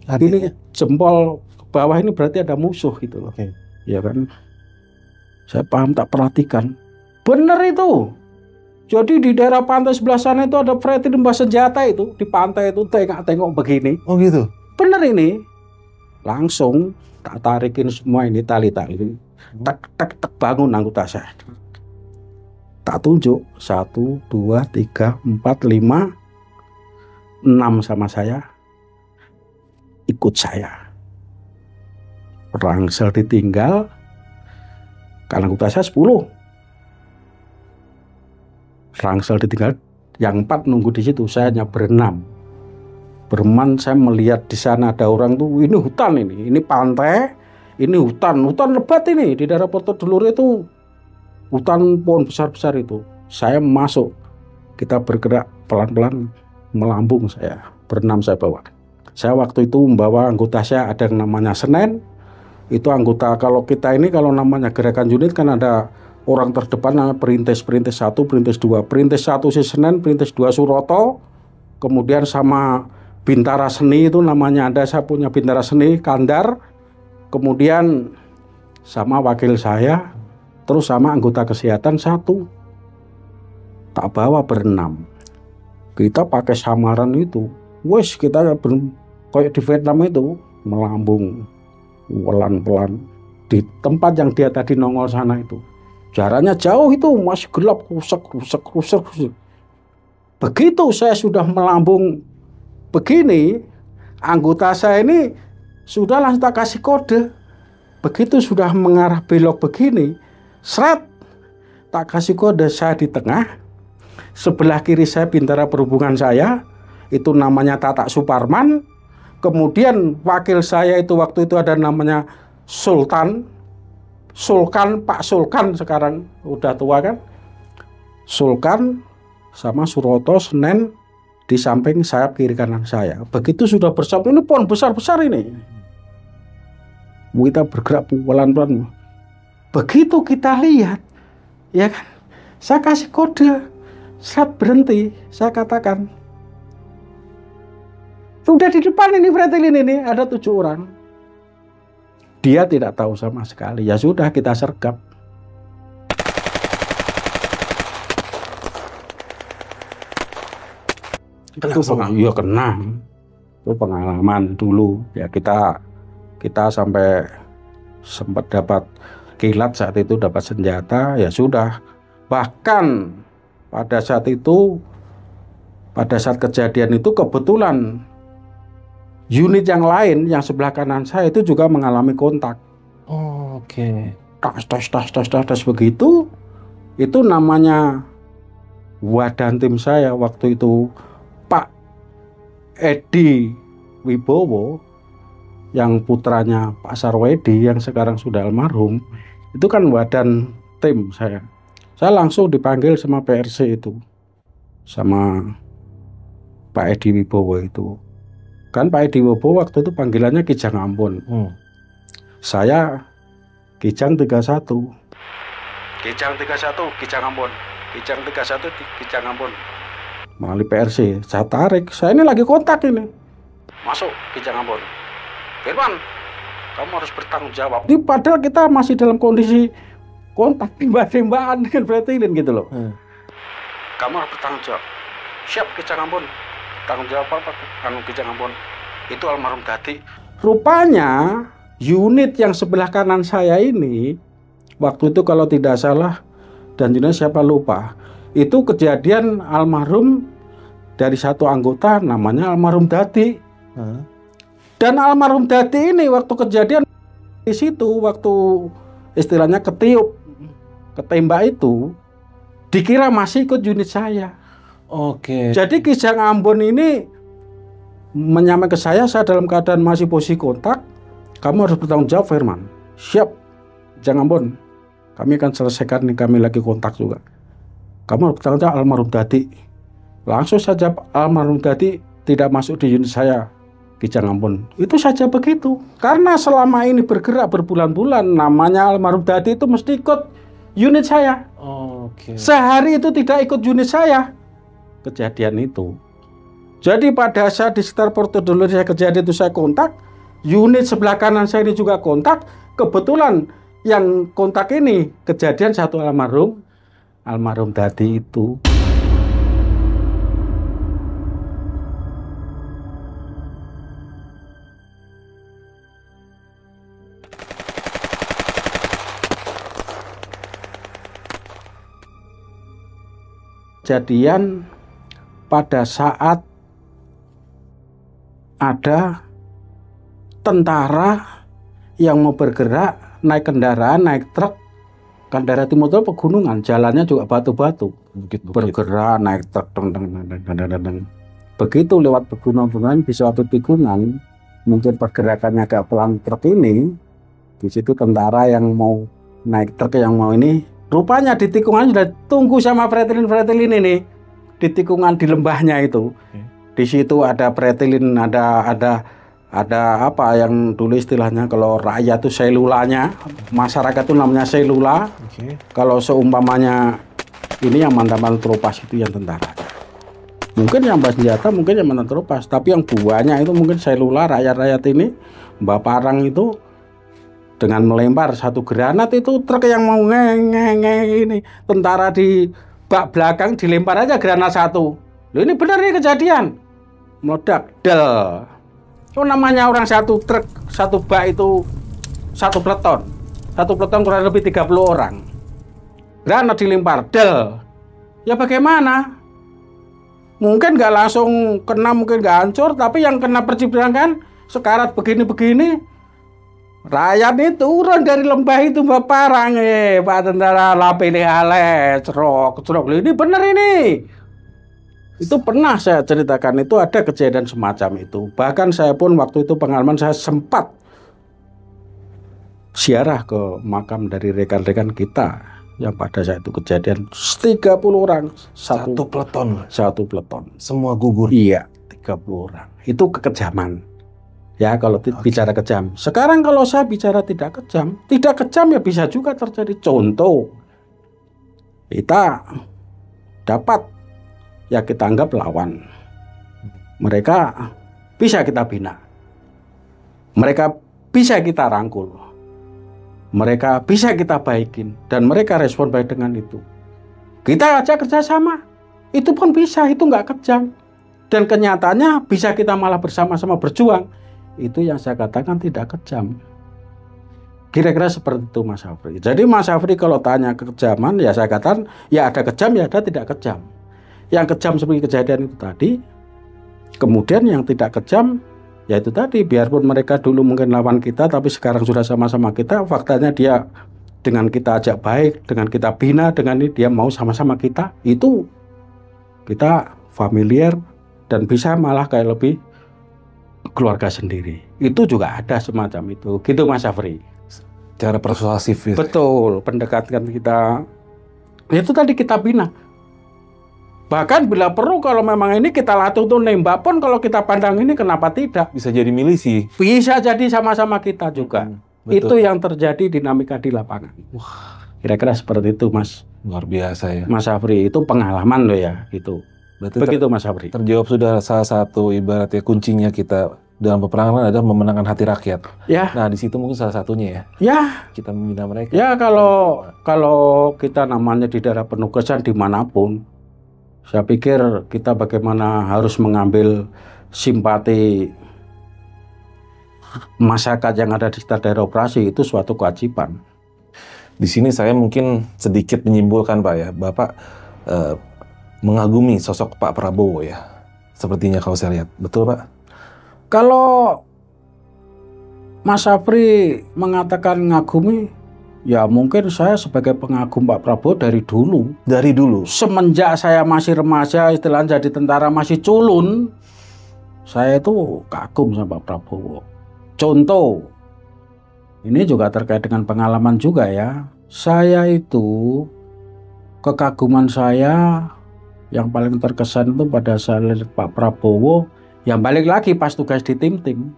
A: Ini jempol ke bawah ini berarti ada musuh gitu loh.
C: Oke.
A: Ya kan. Saya paham, tak perhatikan. Bener itu. Jadi di daerah pantai sebelah sana itu ada pretimbang senjata itu di pantai itu tengok begini.
C: Oh gitu.
A: Bener ini. Langsung tak tarikin semua ini tali-tali. Tak bangun anggota saya. Tak tunjuk 1, 2, 3, 4, 5, 6 sama saya. Ikut saya. Rangsel ditinggal. Karena anggota saya 10. Rangsel ditinggal, yang 4 nunggu di situ, saya hanya berenam. Berman saya melihat di sana ada orang tuh, ini hutan ini pantai, ini hutan lebat ini di daerah Porto Dolore itu hutan pohon besar-besar itu. Saya masuk, kita bergerak pelan-pelan melambung saya, berenam saya bawa. Saya waktu itu membawa anggota saya ada yang namanya Senen, itu anggota kalau kita ini kalau namanya gerakan unit kan ada orang terdepan namanya perintis 1, perintis 2. Perintis 1 si Senen, perintis 2 Suroto, kemudian sama Bintara Seni itu namanya ada, saya punya Bintara Seni, Kandar, kemudian sama wakil saya, terus sama anggota kesehatan 1. Tak bawa berenam. Kita pakai samaran itu, wes kita kayak di Vietnam itu, melambung pelan-pelan di tempat yang dia tadi nongol sana itu. Jaraknya jauh itu, masih gelap, rusak. Begitu saya sudah melambung begini, anggota saya ini sudah langsung tak kasih kode. Begitu sudah mengarah belok begini, seret, tak kasih kode, saya di tengah. Sebelah kiri saya Bintara Perhubungan saya, itu namanya Tatak Suparman. Kemudian wakil saya itu waktu itu ada namanya Sulkan, Pak Sulkan sekarang udah tua kan. Sulkan sama Suroto, Senen di samping sayap kiri kanan saya. Begitu sudah bersama, ini pohon besar-besar ini. Kita bergerak pelan-pelan. Begitu kita lihat, ya kan, saya kasih kode, saat berhenti, saya katakan, sudah di depan ini Fretilin ini ada 7 orang. Dia tidak tahu sama sekali. Ya sudah, kita sergap. Itu ya kena. Itu pengalaman dulu. Ya kita sampai sempat dapat kilat saat itu, dapat senjata. Ya sudah. Bahkan pada saat itu, pada saat kejadian itu kebetulan unit yang lain yang sebelah kanan saya itu juga mengalami kontak.
C: Oh, oke.
A: Tas begitu. Itu namanya wadah tim saya waktu itu Pak Edi Wibowo, yang putranya Pak Sarwedi yang sekarang sudah almarhum. Itu kan wadah tim saya. Saya langsung dipanggil sama PRC itu, sama Pak Edi Wibowo itu. Kan Pak Edi Wibowo waktu itu panggilannya Kijang Ambon. Saya Kijang 31. Kijang 31, Kijang Ambon. Kijang 31, Kijang Ambon. Melalui PRC, saya tarik. Saya ini lagi kontak ini. Masuk Kijang Ambon. Firman, kamu harus bertanggung jawab. Padahal kita masih dalam kondisi kontak tembak-tembakan dengan pretilin gitu loh. Kamu harus bertanggung jawab. Siap Kijang Ambon. Tanggung jawab apa? Kijang Ambon. Itu almarhum Dadi. Rupanya unit yang sebelah kanan saya ini waktu itu kalau tidak salah dan unit siapa lupa, itu kejadian almarhum dari satu anggota namanya almarhum Dadi. Dan almarhum Dadi ini waktu kejadian di situ, waktu istilahnya ketiup, ketembak itu, dikira masih ikut unit saya.
C: Oke.
A: Jadi Kijang Ambon ini menyampaikan ke saya dalam keadaan masih posisi kontak, kamu harus bertanggung jawab Firman. Siap, Kijang Ambon. Kami akan selesaikan nih, kami lagi kontak juga. Kamu harus bertanggung jawab almarhum Dadi. Langsung saja almarhum Dadi tidak masuk di unit saya, Kijang Ambon. Itu saja begitu. Karena selama ini bergerak berbulan-bulan, namanya almarhum Dadi itu mesti ikut unit saya.
C: Oke.
A: Sehari itu tidak ikut unit saya. Kejadian itu. Jadi pada saat di sekitar Porto Dolores saya kejadian itu saya kontak, unit sebelah kanan saya ini juga kontak. Kebetulan yang kontak ini kejadian satu almarhum Dadi itu. Kejadian pada saat ada tentara yang mau bergerak naik kendaraan, naik truk kan daerah timur itu pegunungan, jalannya juga batu-batu, bergerak naik truk, begitu lewat pegunungan, di suatu tikungan mungkin pergerakannya agak pelan truk ini, di situ tentara yang mau naik truk yang mau ini, rupanya di tikungan sudah tunggu sama pretilin ini, di tikungan di lembahnya itu. Di situ ada pretilin, ada apa yang dulu istilahnya kalau rakyat itu selulanya, masyarakat itu namanya selula. Kalau seumpamanya ini yang mantan teropas itu yang tentara. Mungkin yang bersenjata, mungkin yang mantan teropas, tapi yang buahnya itu mungkin selula rakyat-rakyat ini, Mbak Parang itu dengan melempar satu granat itu truk yang mau ini tentara di bak belakang dilempar aja granat satu. Loh ini benar nih kejadian. Meledak, del. Oh namanya orang satu truk, satu bak itu satu peleton. Satu peleton kurang lebih 30 orang. Granat dilempar, del. Ya bagaimana? Mungkin nggak langsung kena, mungkin nggak hancur, tapi yang kena percipratan kan sekarat begini-begini. Rakyat itu turun dari lembah itu Mbak Parang, Pak tentara lapele ale, cerok. Ini benar ini. Itu pernah saya ceritakan, itu ada kejadian semacam itu. Bahkan saya pun waktu itu pengalaman saya sempat ziarah ke makam dari rekan-rekan kita yang pada saat itu kejadian 30 orang satu peleton.
C: Semua gugur.
A: Iya, 30 orang. Itu kekejaman. Ya kalau bicara kejam. Sekarang kalau saya bicara tidak kejam ya bisa juga terjadi. Contoh, kita dapat ya kita anggap lawan. Mereka bisa kita bina. Mereka bisa kita rangkul. Mereka bisa kita baikin. Dan mereka respon baik dengan itu. Kita ajak kerjasama. Itu pun bisa, itu nggak kejam. Dan kenyataannya bisa kita malah bersama-sama berjuang. Itu yang saya katakan tidak kejam. Kira-kira seperti itu Mas Afri. Jadi Mas Afri kalau tanya kekejaman, ya saya katakan ya ada kejam, ya ada tidak kejam. Yang kejam seperti kejadian itu tadi. Kemudian yang tidak kejam, ya itu tadi. Biarpun mereka dulu mungkin lawan kita, tapi sekarang sudah sama-sama kita. Faktanya dia dengan kita ajak baik, dengan kita bina, dengan ini dia mau sama-sama kita. Itu kita familiar dan bisa malah kayak lebih keluarga sendiri. Itu juga ada semacam itu. Gitu Mas Afri.
C: Cara persuasif ya.
A: Betul, pendekatan kita. Itu tadi kita bina. Bahkan bila perlu kalau memang ini kita latih untuk nembak pun kalau kita pandang ini kenapa tidak?
C: Bisa jadi milisi.
A: Bisa jadi sama-sama kita juga. Itu yang terjadi dinamika di lapangan. Wah, kira-kira seperti itu, Mas.
C: Luar biasa ya.
A: Mas Afri, itu pengalaman loh ya, gitu.
C: Berarti
A: Begitu Mas Afri.
C: terjawab sudah salah satu ibaratnya kuncinya kita dalam peperangan adalah memenangkan hati rakyat.
A: Ya.
C: Nah, di situ mungkin salah satunya ya.
A: Ya.
C: Kita membina mereka.
A: Ya, kalau kita namanya di daerah penugasan dimanapun, saya pikir kita bagaimana harus mengambil simpati masyarakat yang ada di sekitar daerah operasi itu suatu kewajiban.
C: Di sini saya mungkin sedikit menyimpulkan Pak ya, Bapak mengagumi sosok Pak Prabowo ya. Sepertinya kalau saya lihat, betul Pak?
A: Kalau Mas Afri mengatakan ngagumi, ya mungkin saya sebagai pengagum Pak Prabowo dari dulu.
C: Dari dulu?
A: Semenjak saya masih remaja, istilahnya jadi tentara masih culun, saya itu kagum sama Pak Prabowo. Contoh, ini juga terkait dengan pengalaman juga ya. Saya itu, kekaguman saya yang paling terkesan itu pada saat Pak Prabowo, yang balik lagi pas tugas di tim-tim.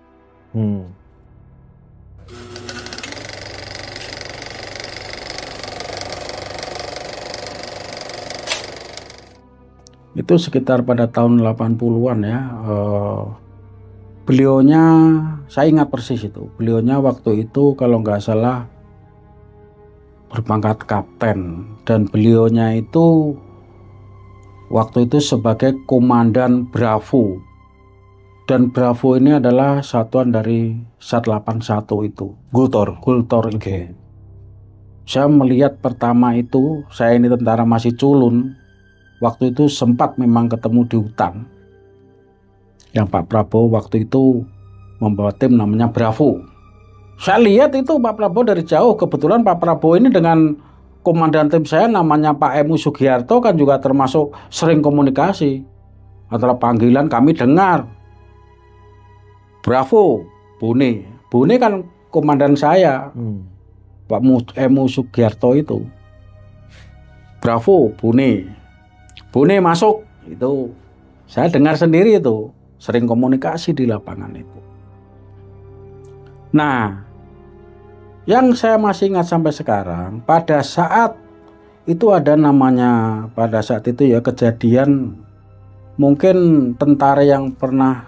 A: Itu sekitar pada tahun 80-an ya. Beliaunya, saya ingat persis itu. Beliaunya waktu itu kalau nggak salah berpangkat kapten. Dan beliaunya itu waktu itu sebagai komandan Bravo. Dan Bravo ini adalah satuan dari Sat 81 itu. Gultor itu.
C: Okay.
A: Saya melihat pertama itu, saya ini tentara masih culun. Waktu itu sempat memang ketemu di hutan. Yang Pak Prabowo waktu itu membawa tim namanya Bravo. Saya lihat itu Pak Prabowo dari jauh. Kebetulan Pak Prabowo ini dengan komandan tim saya namanya Pak Emu Sugiarto kan juga termasuk sering komunikasi. Antara panggilan kami dengar. Bravo, Bune. Bune kan komandan saya. Pak Emu Sugiarto itu. Bravo, Bune. Bune masuk. Itu saya dengar sendiri itu. Sering komunikasi di lapangan itu. Nah, yang saya masih ingat sampai sekarang, pada saat itu ada namanya, pada saat itu ya kejadian, mungkin tentara yang pernah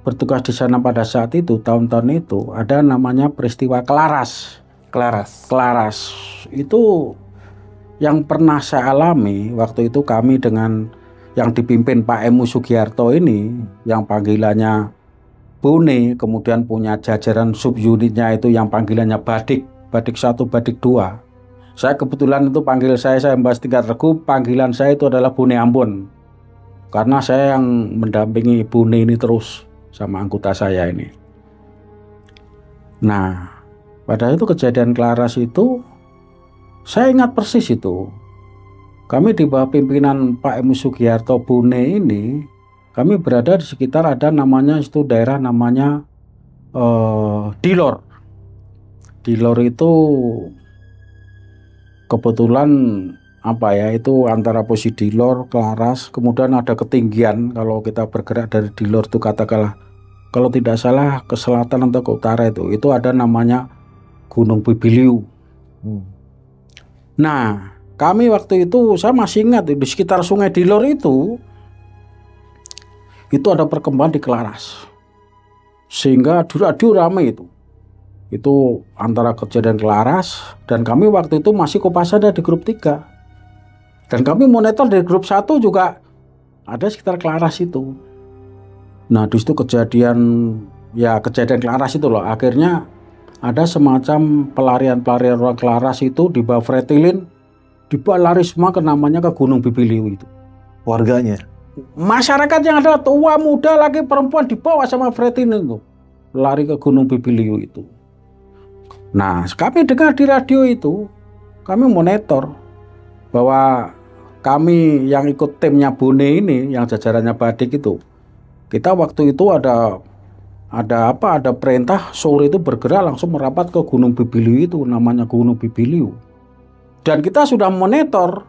A: bertugas di sana pada saat itu, tahun-tahun itu, ada namanya peristiwa Kelaras. Kelaras. Itu yang pernah saya alami, waktu itu kami dengan yang dipimpin Pak Emu Sugiarto ini, yang panggilannya Bune, kemudian punya jajaran subunitnya itu yang panggilannya Badik 1, Badik 2. Saya kebetulan itu panggil saya Mbak tingkat regu, panggilan saya itu adalah Bune Ambon. Karena saya yang mendampingi Bune ini terus sama anggota saya ini. Nah, pada itu kejadian Kelaras itu, saya ingat persis itu. Kami di bawah pimpinan Pak Emu Sugiarto Bune ini, kami berada di sekitar ada namanya itu daerah namanya Dilor. Dilor itu kebetulan apa ya, itu antara posisi Dilor, Kelaras, kemudian ada ketinggian kalau kita bergerak dari Dilor itu katakanlah kalau tidak salah ke selatan atau ke utara itu ada namanya Gunung Bibiliu. Nah, kami waktu itu saya masih ingat di sekitar Sungai Dilor itu ada perkembangan di Kelaras. Sehingga di radio ramai itu. Itu antara kejadian Kelaras dan kami waktu itu masih Kopasada di grup 3. Dan kami monitor dari grup 1 juga ada sekitar Kelaras itu. Nah, di situ kejadian Kelaras itu loh. Akhirnya ada semacam pelarian orang Kelaras itu di bawah Fretilin, dibawa lari semua ke namanya ke Gunung Bibiliu itu.
C: Warganya?
A: Masyarakat yang ada tua, muda, laki, perempuan dibawa sama Fretilin itu. Lari ke Gunung Bibiliu itu. Nah, kami dengar di radio itu, kami monitor bahwa kami yang ikut timnya Bune ini, yang jajarannya Badik itu, kita waktu itu ada perintah sore itu bergerak langsung merapat ke Gunung Bibiliu itu, namanya Gunung Bibiliu. Dan kita sudah monitor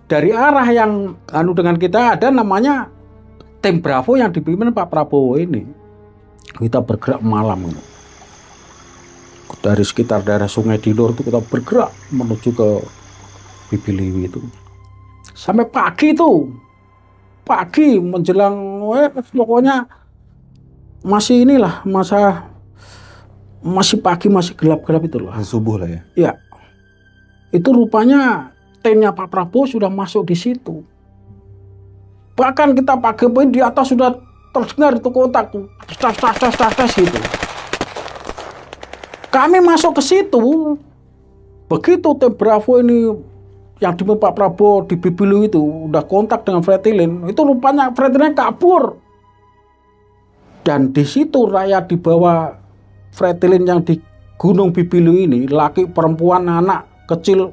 A: dari arah yang dengan kita ada namanya tim Bravo yang dipimpin Pak Prabowo ini. Kita bergerak malam. dari sekitar daerah Sungai Dilor itu kita bergerak menuju ke Bibiliwi itu. Sampai pagi itu, pagi menjelang pokoknya masih inilah masih pagi, masih gelap-gelap itu loh.
C: Subuh lah ya.
A: Ya, itu rupanya timnya Pak Prabowo sudah masuk di situ. Bahkan kita pagi di atas sudah terdengar itu kontak tuh, tas gitu. Kami masuk ke situ, begitu tim Bravo ini yang di Pak Prabowo di Bibiliwi itu udah kontak dengan Fretilin, itu rupanya Fretilin kabur. Dan di situ rakyat di bawah Fretilin yang di Gunung Bibiliwi ini, laki, perempuan, anak, kecil,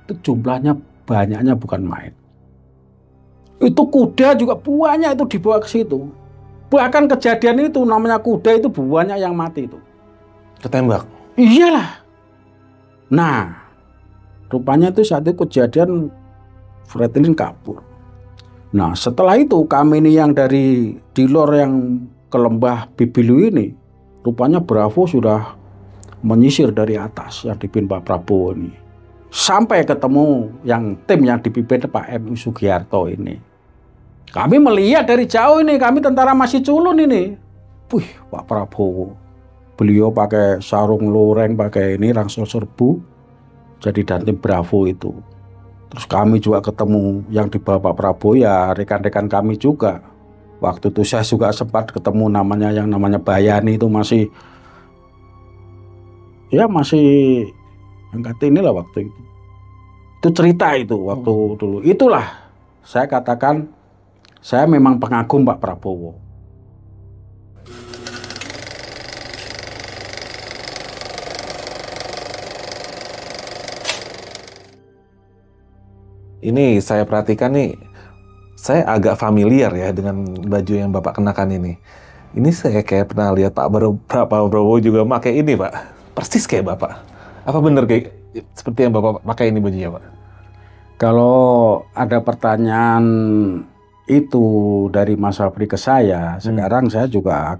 A: itu jumlahnya banyaknya bukan main. Itu kuda juga banyak itu dibawa ke situ. Bahkan kejadian itu namanya kuda itu banyak yang mati itu.
C: Ketembak?
A: Iyalah. Nah, rupanya itu saat itu kejadian Fretilin kabur. Nah, setelah itu kami ini yang dari Dilor yang ke lembah Bibiliwi ini, rupanya Bravo sudah menyisir dari atas yang dipimpin Pak Prabowo ini. Sampai ketemu yang tim yang dipimpin Pak M.I. Sugiharto ini. Kami melihat dari jauh ini, kami tentara masih culun ini. Wih, Pak Prabowo. Beliau pakai sarung loreng, pakai ini ransel serbu, jadi dantim Bravo itu. Terus kami juga ketemu yang di bawah Pak Prabowo ya rekan-rekan kami juga. Waktu itu saya juga sempat ketemu yang namanya Bayani itu masih angkat inilah waktu itu. Itu cerita itu waktu dulu. Itulah saya katakan saya memang pengagum Pak Prabowo.
C: Ini saya perhatikan nih, saya agak familiar ya dengan baju yang Bapak kenakan ini. Ini saya kayak pernah lihat Pak Prabowo juga pakai ini, Pak. Persis kayak Bapak. Apa benar kayak seperti yang Bapak pakai ini bajunya, Pak?
A: Kalau ada pertanyaan itu dari Mas Afri ke saya, sekarang saya juga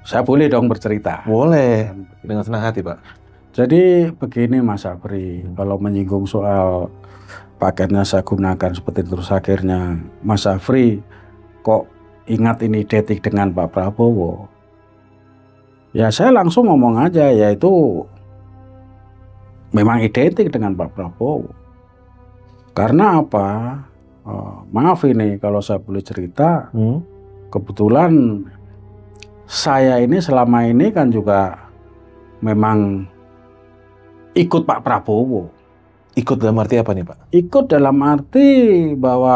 A: saya boleh dong bercerita.
C: Boleh, dengan senang hati, Pak.
A: Jadi begini Mas Afri, kalau menyinggung soal pakaiannya saya gunakan seperti itu, terus akhirnya Mas Afri kok ingat ini identik dengan Pak Prabowo. Ya saya langsung ngomong aja, yaitu memang identik dengan Pak Prabowo. Karena apa? Maaf ini kalau saya boleh cerita, kebetulan saya ini selama ini kan juga memang ikut Pak Prabowo.
C: Ikut dalam arti apa nih, Pak?
A: Ikut dalam arti bahwa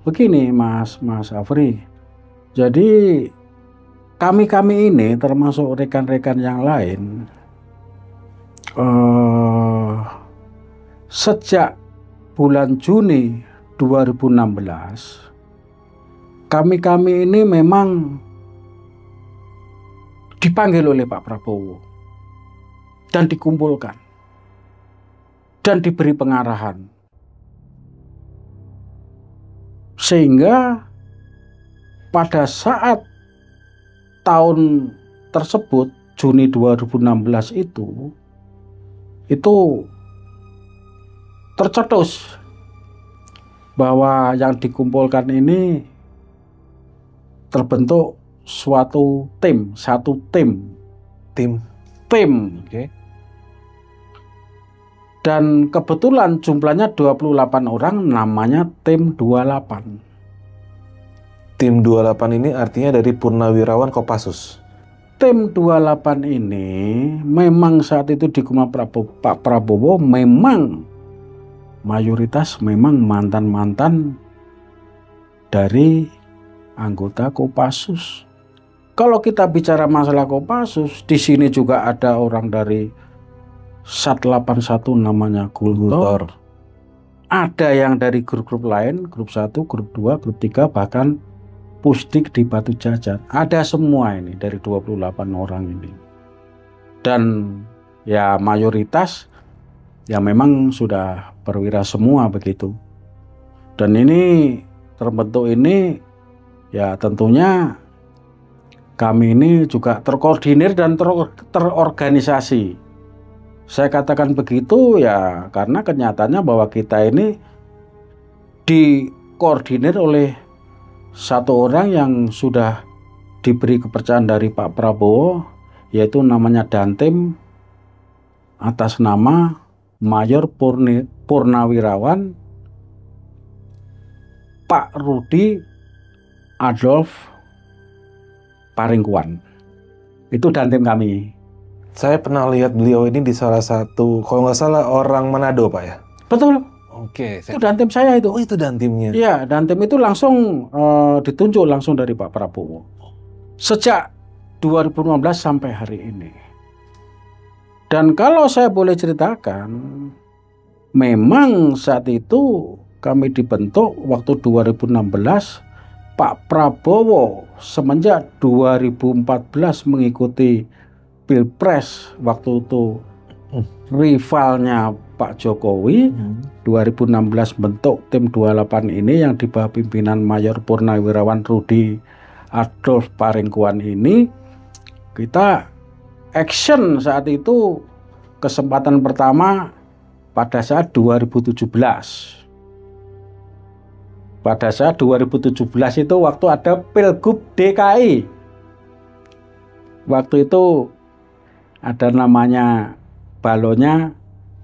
A: begini Mas Afri. Jadi kami ini termasuk rekan-rekan yang lain sejak bulan Juni 2016 kami ini memang dipanggil oleh Pak Prabowo dan dikumpulkan dan diberi pengarahan, sehingga pada saat tahun tersebut Juni 2016 itu tercetus bahwa yang dikumpulkan ini terbentuk satu tim.
C: Oke.
A: Dan kebetulan jumlahnya 28 orang, namanya tim 28.
C: Tim 28 ini artinya dari Purnawirawan Kopassus.
A: Tim 28 ini memang saat itu di Kumah Pak Prabowo memang mayoritas memang mantan-mantan dari anggota Kopassus. Kalau kita bicara masalah Kopassus, di sini juga ada orang dari Sat 81 namanya Gultor. Ada yang dari grup-grup lain, grup 1, grup 2, grup 3, bahkan Pusdik di Batu Jajar. Ada semua ini dari 28 orang ini. Dan ya mayoritas ya memang sudah perwira semua begitu. Dan ini terbentuk ini ya tentunya kami ini juga terkoordinir dan terorganisasi. Saya katakan begitu ya karena kenyataannya bahwa kita ini dikoordinir oleh satu orang yang sudah diberi kepercayaan dari Pak Prabowo, yaitu namanya Dantim atas nama Mayor Purnawirawan Pak Rudi Adolf Paringkuan. Itu Dantim kami.
C: Saya pernah lihat beliau ini di salah satu, kalau nggak salah orang Manado, Pak ya?
A: Betul.
C: Oke.
A: Itu Dantim saya itu.
C: Oh, itu Dantimnya.
A: Iya, Dantim itu langsung ditunjuk langsung dari Pak Prabowo. Sejak 2015 sampai hari ini. Dan kalau saya boleh ceritakan, memang saat itu kami dibentuk waktu 2016, Pak Prabowo semenjak 2014 mengikuti Pilpres waktu itu rivalnya Pak Jokowi. 2016 bentuk tim 28 ini yang di bawah pimpinan Mayor Purnawirawan Rudi Adolf Paringkuan ini. Kita action saat itu kesempatan pertama pada saat 2017. Pada saat 2017 itu waktu ada Pilgub DKI. Waktu itu ada namanya balonnya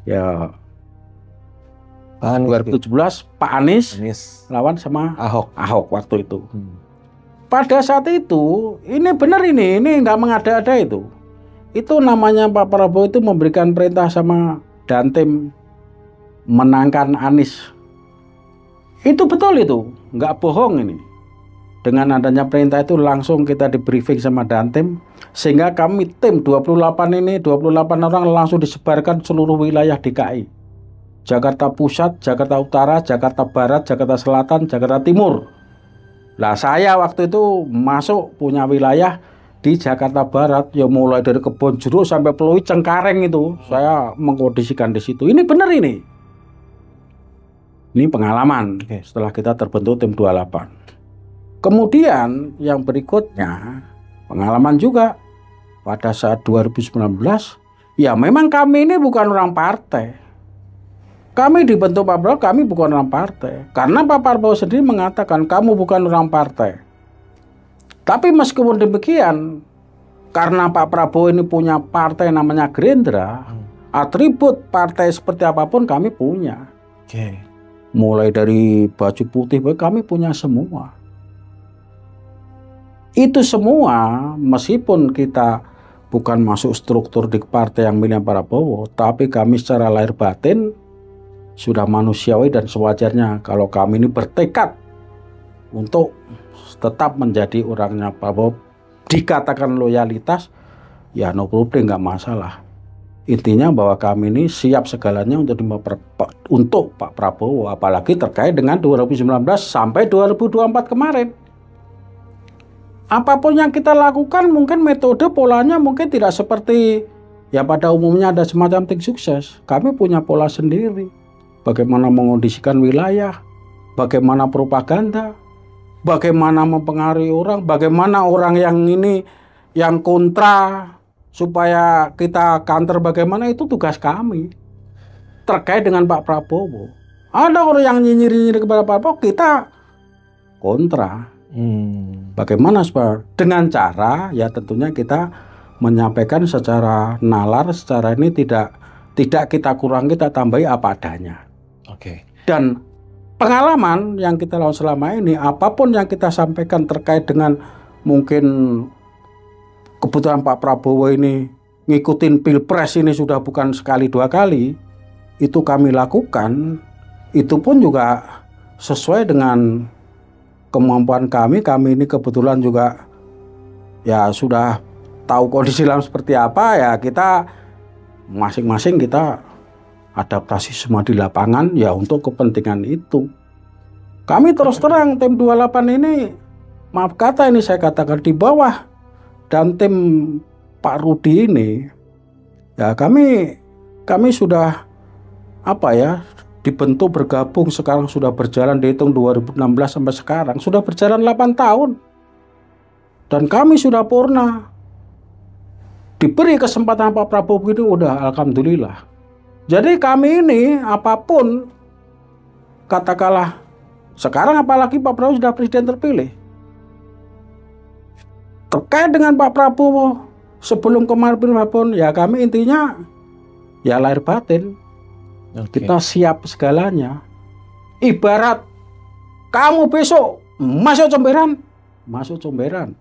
A: ya
C: Pak Anies.
A: 2017 Pak Anies lawan sama
C: Ahok
A: waktu itu. Pada saat itu ini benar ini nggak mengada-ada itu. Itu namanya Pak Prabowo itu memberikan perintah sama Dantim menangkan Anies. Itu betul itu, nggak bohong ini. Dengan adanya perintah itu langsung kita di briefing sama Dantim, sehingga kami tim 28 orang langsung disebarkan seluruh wilayah DKI. Jakarta Pusat, Jakarta Utara, Jakarta Barat, Jakarta Selatan, Jakarta Timur. Lah saya waktu itu masuk punya wilayah di Jakarta Barat, ya mulai dari Kebonjeruk sampai Pluit Cengkareng itu saya mengkondisikan di situ. Ini benar ini. Ini pengalaman setelah kita terbentuk tim 28. Kemudian yang berikutnya pengalaman juga pada saat 2019, ya memang kami ini bukan orang partai. Kami dibentuk Pak Prabowo, kami bukan orang partai. Karena Pak Prabowo sendiri mengatakan kamu bukan orang partai. Tapi meskipun demikian, karena Pak Prabowo ini punya partai namanya Gerindra, atribut partai seperti apapun kami punya. Mulai dari baju putih, kami punya semua. Itu semua meskipun kita bukan masuk struktur di partai yang milih Pak Prabowo, tapi kami secara lahir batin sudah manusiawi dan sewajarnya kalau kami ini bertekad untuk tetap menjadi orangnya Pak Prabowo. Dikatakan loyalitas, ya no problem, nggak masalah. Intinya bahwa kami ini siap segalanya untuk Pak Prabowo, apalagi terkait dengan 2019 sampai 2024 kemarin. Apapun yang kita lakukan mungkin metode polanya mungkin tidak seperti ya pada umumnya ada semacam tim sukses. Kami punya pola sendiri. Bagaimana mengondisikan wilayah, bagaimana propaganda, bagaimana mempengaruhi orang, bagaimana orang yang ini yang kontra supaya kita counter, bagaimana itu tugas kami. Terkait dengan Pak Prabowo. Ada orang yang nyinyir-nyinyir kepada Pak Prabowo, kita kontra. Bagaimana dengan cara ya tentunya kita menyampaikan secara nalar, secara ini tidak kita kurangi, kita tambahi apa adanya. Dan pengalaman yang kita lakukan selama ini, apapun yang kita sampaikan terkait dengan mungkin kebetulan Pak Prabowo ini ngikutin Pilpres ini sudah bukan sekali dua kali, itu kami lakukan, itu pun juga sesuai dengan kemampuan kami ini kebetulan juga ya sudah tahu kondisi dalam seperti apa, ya kita masing-masing kita adaptasi semua di lapangan ya untuk kepentingan itu. Kami terus terang tim 28 ini, maaf kata ini saya katakan di bawah dan tim Pak Rudi ini ya kami sudah apa ya dibentuk bergabung, sekarang sudah berjalan dihitung 2016 sampai sekarang sudah berjalan 8 tahun. Dan kami sudah purna. Diberi kesempatan Pak Prabowo itu udah alhamdulillah. Jadi kami ini apapun, katakanlah sekarang apalagi Pak Prabowo sudah presiden terpilih. Terkait dengan Pak Prabowo sebelum kemarin pun ya kami intinya ya lahir batin. Kita siap segalanya. Ibarat kamu besok masuk comberan, masuk comberan.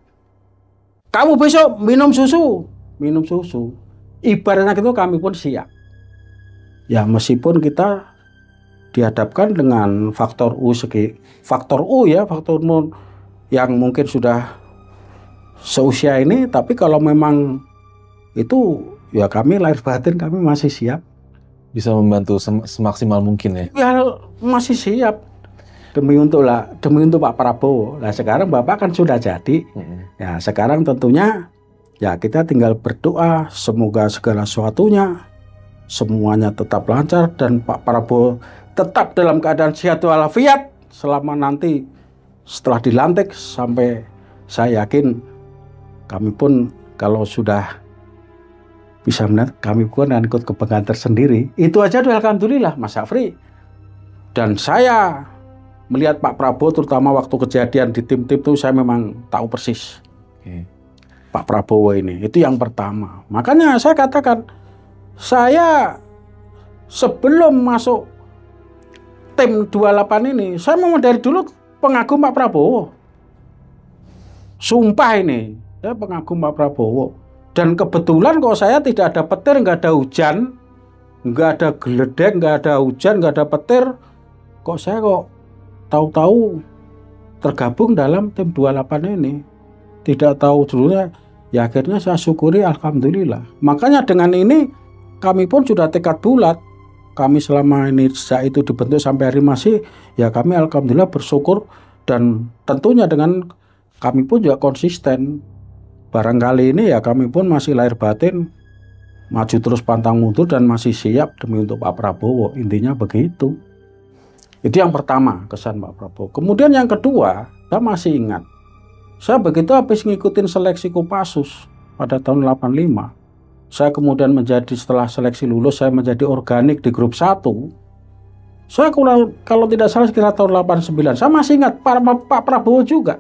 A: Kamu besok minum susu, minum susu. Ibaratnya itu kami pun siap. Ya meskipun kita dihadapkan dengan faktor U faktor yang mungkin sudah seusia ini, tapi kalau memang itu ya kami lahir batin kami masih siap.
C: Bisa membantu semaksimal mungkin ya.
A: Ya masih siap. Demi untuk Pak Prabowo. Nah sekarang Bapak kan sudah jadi. Ya sekarang tentunya ya kita tinggal berdoa semoga segala sesuatunya semuanya tetap lancar dan Pak Prabowo tetap dalam keadaan sehat walafiat selama nanti setelah dilantik, sampai saya yakin kami pun kalau sudah bisa melihat kami pun akan ikut kebanggaan tersendiri. Itu aja udah alhamdulillah Mas Afri. Dan saya melihat Pak Prabowo terutama waktu kejadian di tim-tim itu saya memang tahu persis Pak Prabowo ini. Itu yang pertama. Makanya saya katakan saya sebelum masuk tim 28 ini saya memang dari dulu pengagum Pak Prabowo. Sumpah ini saya pengagum Pak Prabowo. Dan kebetulan kok saya tidak ada petir, nggak ada hujan, nggak ada geledek, nggak ada hujan, nggak ada petir, kok saya tahu-tahu tergabung dalam tim 28 ini. Tidak tahu dulunya, ya akhirnya saya syukuri alhamdulillah. Makanya dengan ini kami pun sudah tekad bulat. Kami selama ini sejak itu dibentuk sampai hari masih, ya kami alhamdulillah bersyukur. Dan tentunya dengan kami pun juga konsisten. Barangkali ini ya kami pun masih lahir batin, maju terus pantang mundur dan masih siap demi untuk Pak Prabowo. Intinya begitu. Itu yang pertama kesan Pak Prabowo. Kemudian yang kedua, saya masih ingat. Saya begitu habis ngikutin seleksi Kopassus pada tahun 85. Saya kemudian setelah seleksi lulus, saya menjadi organik di grup 1. Saya kalau tidak salah sekitar tahun 89. Saya masih ingat Pak Prabowo juga.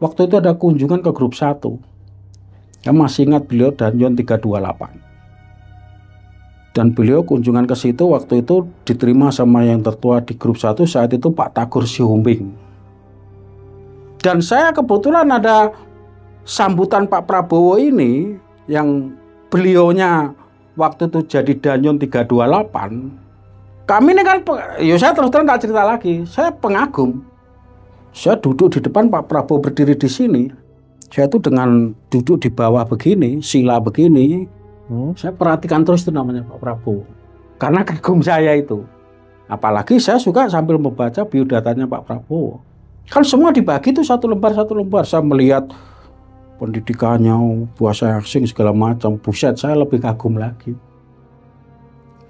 A: Waktu itu ada kunjungan ke grup 1. Saya masih ingat beliau Danjon 328. Dan beliau kunjungan ke situ waktu itu diterima sama yang tertua di grup 1 saat itu Pak Tagor Sihombing. Dan saya kebetulan ada sambutan Pak Prabowo ini yang beliaunya waktu itu jadi Danjon 328. Kami ini kan, ya saya terus terang tak cerita lagi, saya pengagum. Saya duduk di depan Pak Prabowo berdiri di sini. Saya tuh dengan duduk di bawah begini, sila begini. Saya perhatikan terus itu namanya Pak Prabowo. Karena kagum saya itu. Apalagi saya suka sambil membaca biodatanya Pak Prabowo. Kan semua dibagi tuh satu lembar. Saya melihat pendidikannya, bahasa asing segala macam. Buset, saya lebih kagum lagi.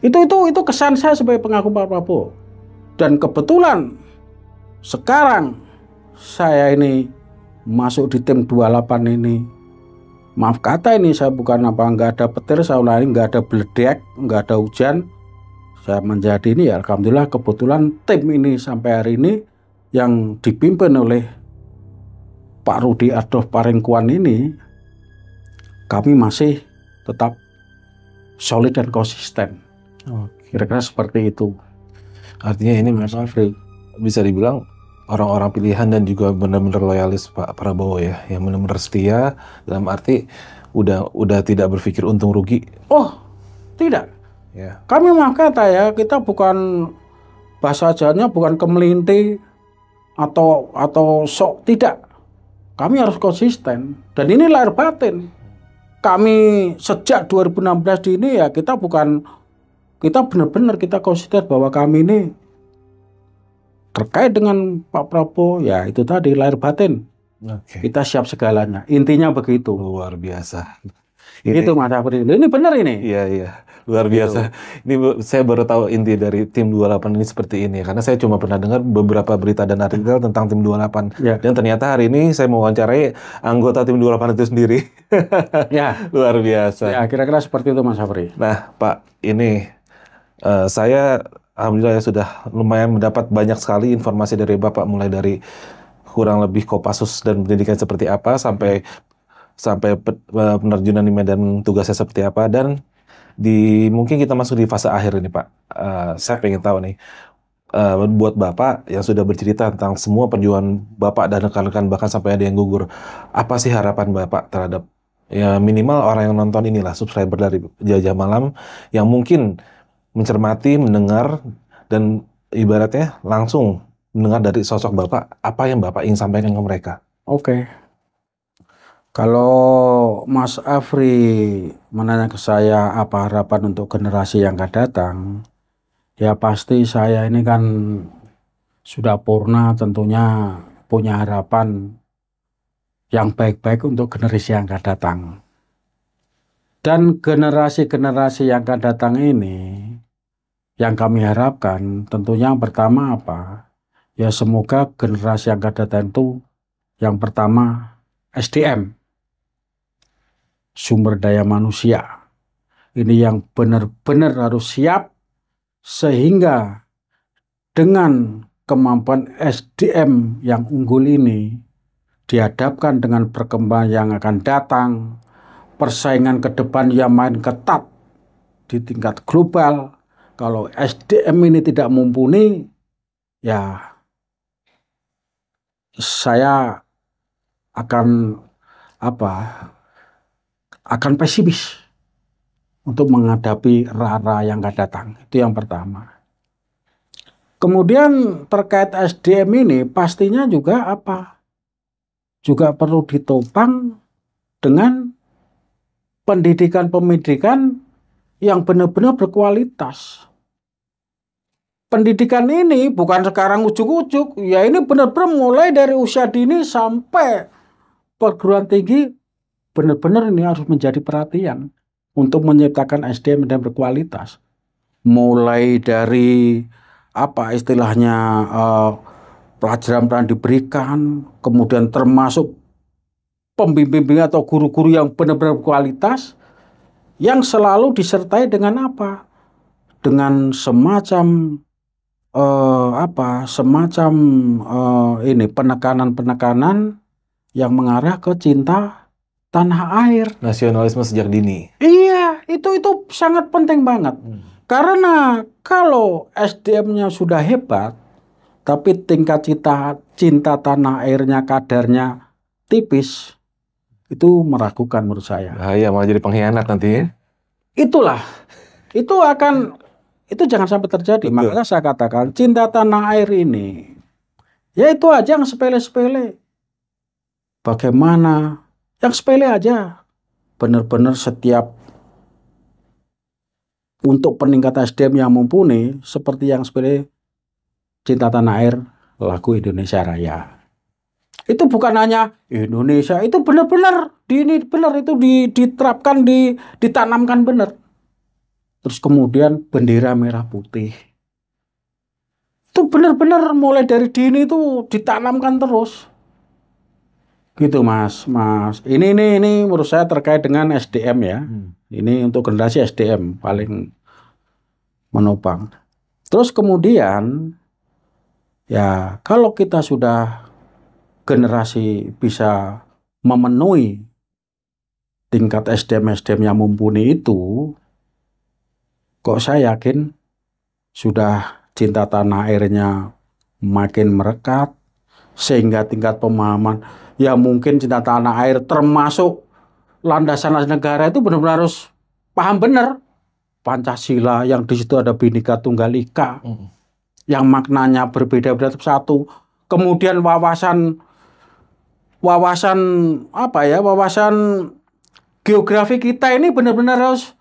A: Itu kesan saya sebagai pengagum Pak Prabowo. Dan kebetulan sekarang saya ini masuk di tim 28 ini. Maaf kata ini saya bukan nggak ada petir, saya ulangi, nggak ada beledek, nggak ada hujan. Saya menjadi ini ya alhamdulillah kebetulan tim ini sampai hari ini yang dipimpin oleh Pak Rudi Ardhof Parengkuan ini, kami masih tetap solid dan konsisten. Kira-kira seperti itu.
C: Artinya ini memang bisa dibilang orang-orang pilihan dan juga benar-benar loyalis Pak Prabowo ya, yang benar-benar setia dalam arti udah tidak berpikir untung rugi.
A: Oh, tidak.
C: Ya.
A: Kami mah kata ya, kita bukan bahasa Jawanya bukan kemelinti atau sok, tidak. Kami harus konsisten dan ini lahir batin. Kami sejak 2016 di ini ya kita benar-benar kita konsisten bahwa kami ini terkait dengan Pak Prabowo ya itu tadi lahir batin. Kita siap segalanya. Intinya begitu.
C: Luar biasa.
A: Itu Mas Afri. Ini benar ini.
C: Iya, iya. Luar biasa. Ini saya baru tahu inti dari tim 28 ini seperti ini. Karena saya cuma pernah dengar beberapa berita dan artikel tentang tim 28.
A: Ya.
C: Dan ternyata hari ini saya mewawancarai anggota tim 28 itu sendiri.
A: Ya.
C: Luar biasa.
A: Ya, kira-kira seperti itu Mas Afri.
C: Nah, Pak, ini saya alhamdulillah ya sudah lumayan mendapat banyak sekali informasi dari Bapak, mulai dari kurang lebih Kopassus dan pendidikan seperti apa sampai penerjunan di medan tugasnya seperti apa, dan mungkin kita masuk di fase akhir ini Pak. Saya pengen tahu nih, buat Bapak yang sudah bercerita tentang semua perjuangan Bapak dan rekan-rekan, bahkan sampai ada yang gugur, apa sih harapan Bapak terhadap ya minimal orang yang nonton inilah, subscriber dari Jelajah Malam, yang mungkin mencermati, mendengar, dan ibaratnya langsung mendengar dari sosok Bapak, apa yang Bapak ingin sampaikan ke mereka?
A: Oke. Kalau Mas Afri menanya ke saya apa harapan untuk generasi yang akan datang, ya pasti saya ini kan sudah purna tentunya punya harapan yang baik-baik untuk generasi yang akan datang. Dan generasi-generasi yang akan datang ini, yang kami harapkan tentunya yang pertama apa? Ya semoga generasi yang akan datang itu yang pertama SDM. Sumber daya manusia ini yang benar-benar harus siap, sehingga dengan kemampuan SDM yang unggul ini dihadapkan dengan perkembangan yang akan datang, persaingan ke depan yang makin ketat di tingkat global. Kalau SDM ini tidak mumpuni, ya saya akan akan pesimis untuk menghadapi era yang akan datang. Itu yang pertama. Kemudian terkait SDM ini pastinya juga juga perlu ditopang dengan pendidikan yang benar-benar berkualitas. Pendidikan ini bukan sekarang ujuk-ujuk, ya ini benar-benar mulai dari usia dini sampai perguruan tinggi, benar-benar ini harus menjadi perhatian untuk menciptakan SDM yang berkualitas. Mulai dari istilahnya pelajaran diberikan, kemudian termasuk pembimbing atau guru-guru yang benar-benar berkualitas, yang selalu disertai dengan dengan semacam penekanan-penekanan yang mengarah ke cinta tanah air.
C: Nasionalisme sejak dini.
A: Iya, itu sangat penting banget. Karena kalau SDM-nya sudah hebat, tapi tingkat cinta tanah airnya, kadarnya tipis, itu meragukan menurut saya.
C: Bahaya, malah jadi pengkhianat nanti ya.
A: Itu jangan sampai terjadi. Betul. Makanya saya katakan cinta tanah air ini, ya itu aja yang sepele-sepele. Bagaimana? Yang sepele aja. Benar-benar setiap untuk peningkatan SDM yang mumpuni, seperti yang sepele cinta tanah air, lagu Indonesia Raya. Itu bukan hanya Indonesia, itu benar-benar itu diterapkan, ditanamkan benar. Terus kemudian bendera merah putih. Itu benar-benar mulai dari dini itu ditanamkan terus. Gitu Mas. Ini menurut saya terkait dengan SDM ya. Ini untuk generasi SDM paling menopang. Terus kemudian ya kalau kita sudah generasi bisa memenuhi tingkat SDM yang mumpuni itu, kok saya yakin sudah cinta tanah airnya makin merekat, sehingga tingkat pemahaman ya mungkin cinta tanah air termasuk landasan negara itu benar-benar harus paham benar Pancasila, yang di situ ada Bhinneka Tunggal Ika, yang maknanya berbeda-beda satu. Kemudian wawasan geografi kita ini benar-benar harus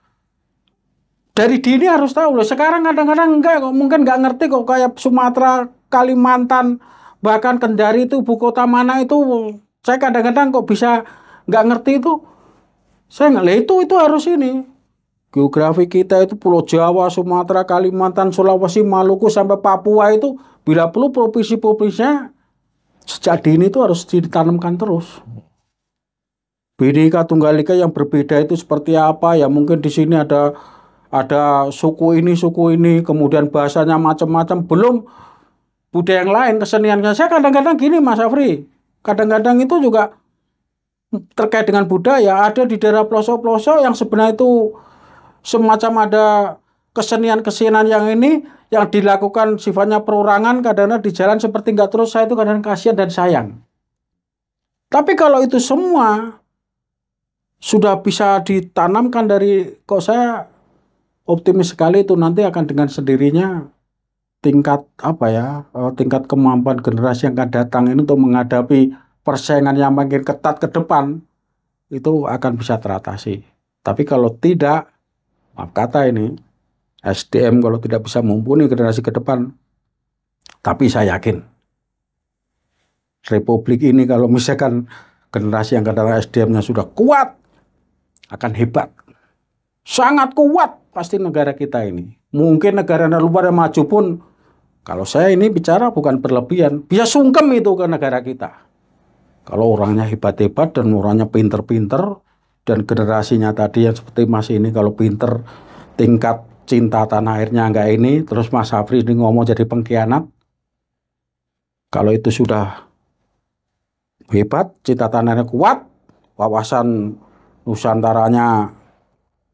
A: dari dini harus tahu loh. Sekarang kadang-kadang mungkin nggak ngerti kok, kayak Sumatera, Kalimantan, bahkan Kendari itu ibu kota mana itu, saya kadang-kadang kok bisa nggak ngerti itu. Saya nggak, lah itu harus ini. Geografi kita itu Pulau Jawa, Sumatera, Kalimantan, Sulawesi, Maluku sampai Papua itu bila perlu provinsi-provinsinya sejak dini itu harus ditanamkan terus. Bhinneka Tunggal Ika yang berbeda itu seperti apa? Ya mungkin di sini ada suku ini, kemudian bahasanya macam-macam, belum budaya yang lain, keseniannya. Saya kadang-kadang gini Mas Afri, kadang-kadang itu juga terkait dengan budaya, ada di daerah pelosok-pelosok yang sebenarnya itu semacam ada kesenian-kesenian yang ini yang dilakukan sifatnya perorangan, kadang-kadang di jalan seperti nggak terus, saya itu kadang kasihan dan sayang. Tapi kalau itu semua sudah bisa ditanamkan dari, kok saya optimis sekali itu nanti akan dengan sendirinya tingkat tingkat kemampuan generasi yang akan datang ini untuk menghadapi persaingan yang makin ketat ke depan itu akan bisa teratasi. Tapi kalau tidak, maaf kata ini, SDM kalau tidak bisa mumpuni generasi ke depan, tapi saya yakin Republik ini kalau misalkan generasi yang kadang SDM-nya sudah kuat, akan hebat. Sangat kuat pasti negara kita ini. Mungkin negara luar yang maju pun, kalau saya ini bicara bukan berlebihan, bisa sungkem itu ke negara kita. Kalau orangnya hebat-hebat dan orangnya pinter-pinter, dan generasinya tadi yang seperti Mas ini kalau pinter, tingkat cinta tanah airnya enggak ini, terus Mas Afri ini ngomong jadi pengkhianat. Kalau itu sudah hebat, cinta tanah airnya kuat, wawasan Nusantaranya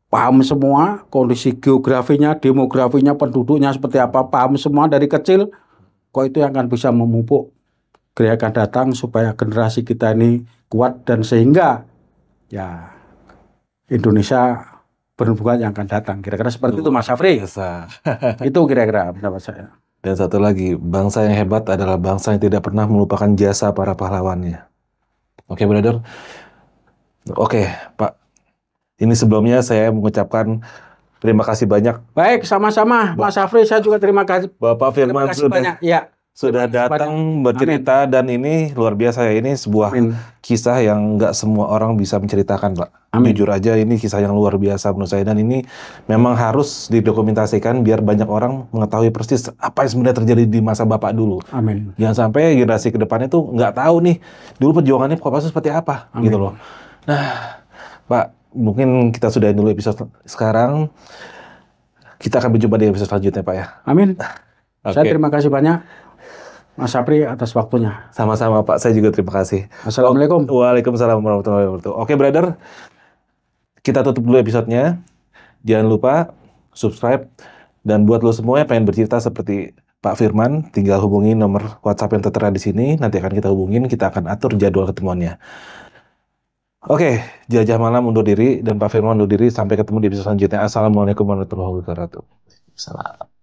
A: paham semua, kondisi geografinya, demografinya, penduduknya seperti apa, paham semua dari kecil, kok itu yang akan bisa memupuk gerakan datang supaya generasi kita ini kuat dan sehingga ya Indonesia berhubungan yang akan datang. Kira-kira seperti itu Mas Afri. Itu kira-kira pendapat saya.
C: Dan satu lagi, bangsa yang hebat adalah bangsa yang tidak pernah melupakan jasa para pahlawannya. Oke, brother. Oke, Pak. Ini sebelumnya saya mengucapkan terima kasih banyak.
A: Baik, sama-sama Mas Afri, saya juga terima kasih.
C: Bapak Firman
A: banyak. Ya.
C: Sudah datang bercerita. Amin. Dan ini luar biasa ya, ini sebuah kisah yang nggak semua orang bisa menceritakan, Pak. Amin. Jujur aja ini kisah yang luar biasa menurut saya, dan ini memang harus didokumentasikan biar banyak orang mengetahui persis apa yang sebenarnya terjadi di masa Bapak dulu.
A: Amin.
C: Jangan sampai generasi ke depannya tuh nggak tahu nih dulu perjuangannya Bapak seperti apa. Amin. Gitu loh. Nah, Pak, mungkin kita sudahin dulu episode sekarang. Kita akan berjumpa di episode selanjutnya, Pak ya.
A: Amin. Saya terima kasih banyak Mas Afri atas waktunya.
C: Sama-sama Pak, saya juga terima kasih.
A: Assalamualaikum.
C: Waalaikumsalam warahmatullahi wabarakatuh. Oke, brother, kita tutup dulu episodenya. Jangan lupa subscribe, dan buat lo semua yang pengen bercerita seperti Pak Firman, tinggal hubungi nomor WhatsApp yang tertera di sini. Nanti akan kita hubungin, kita akan atur jadwal ketemuannya. Oke, Jelajah Malam undur diri dan Pak Firman undur diri. Sampai ketemu di episode selanjutnya. Assalamualaikum warahmatullahi wabarakatuh. Salam.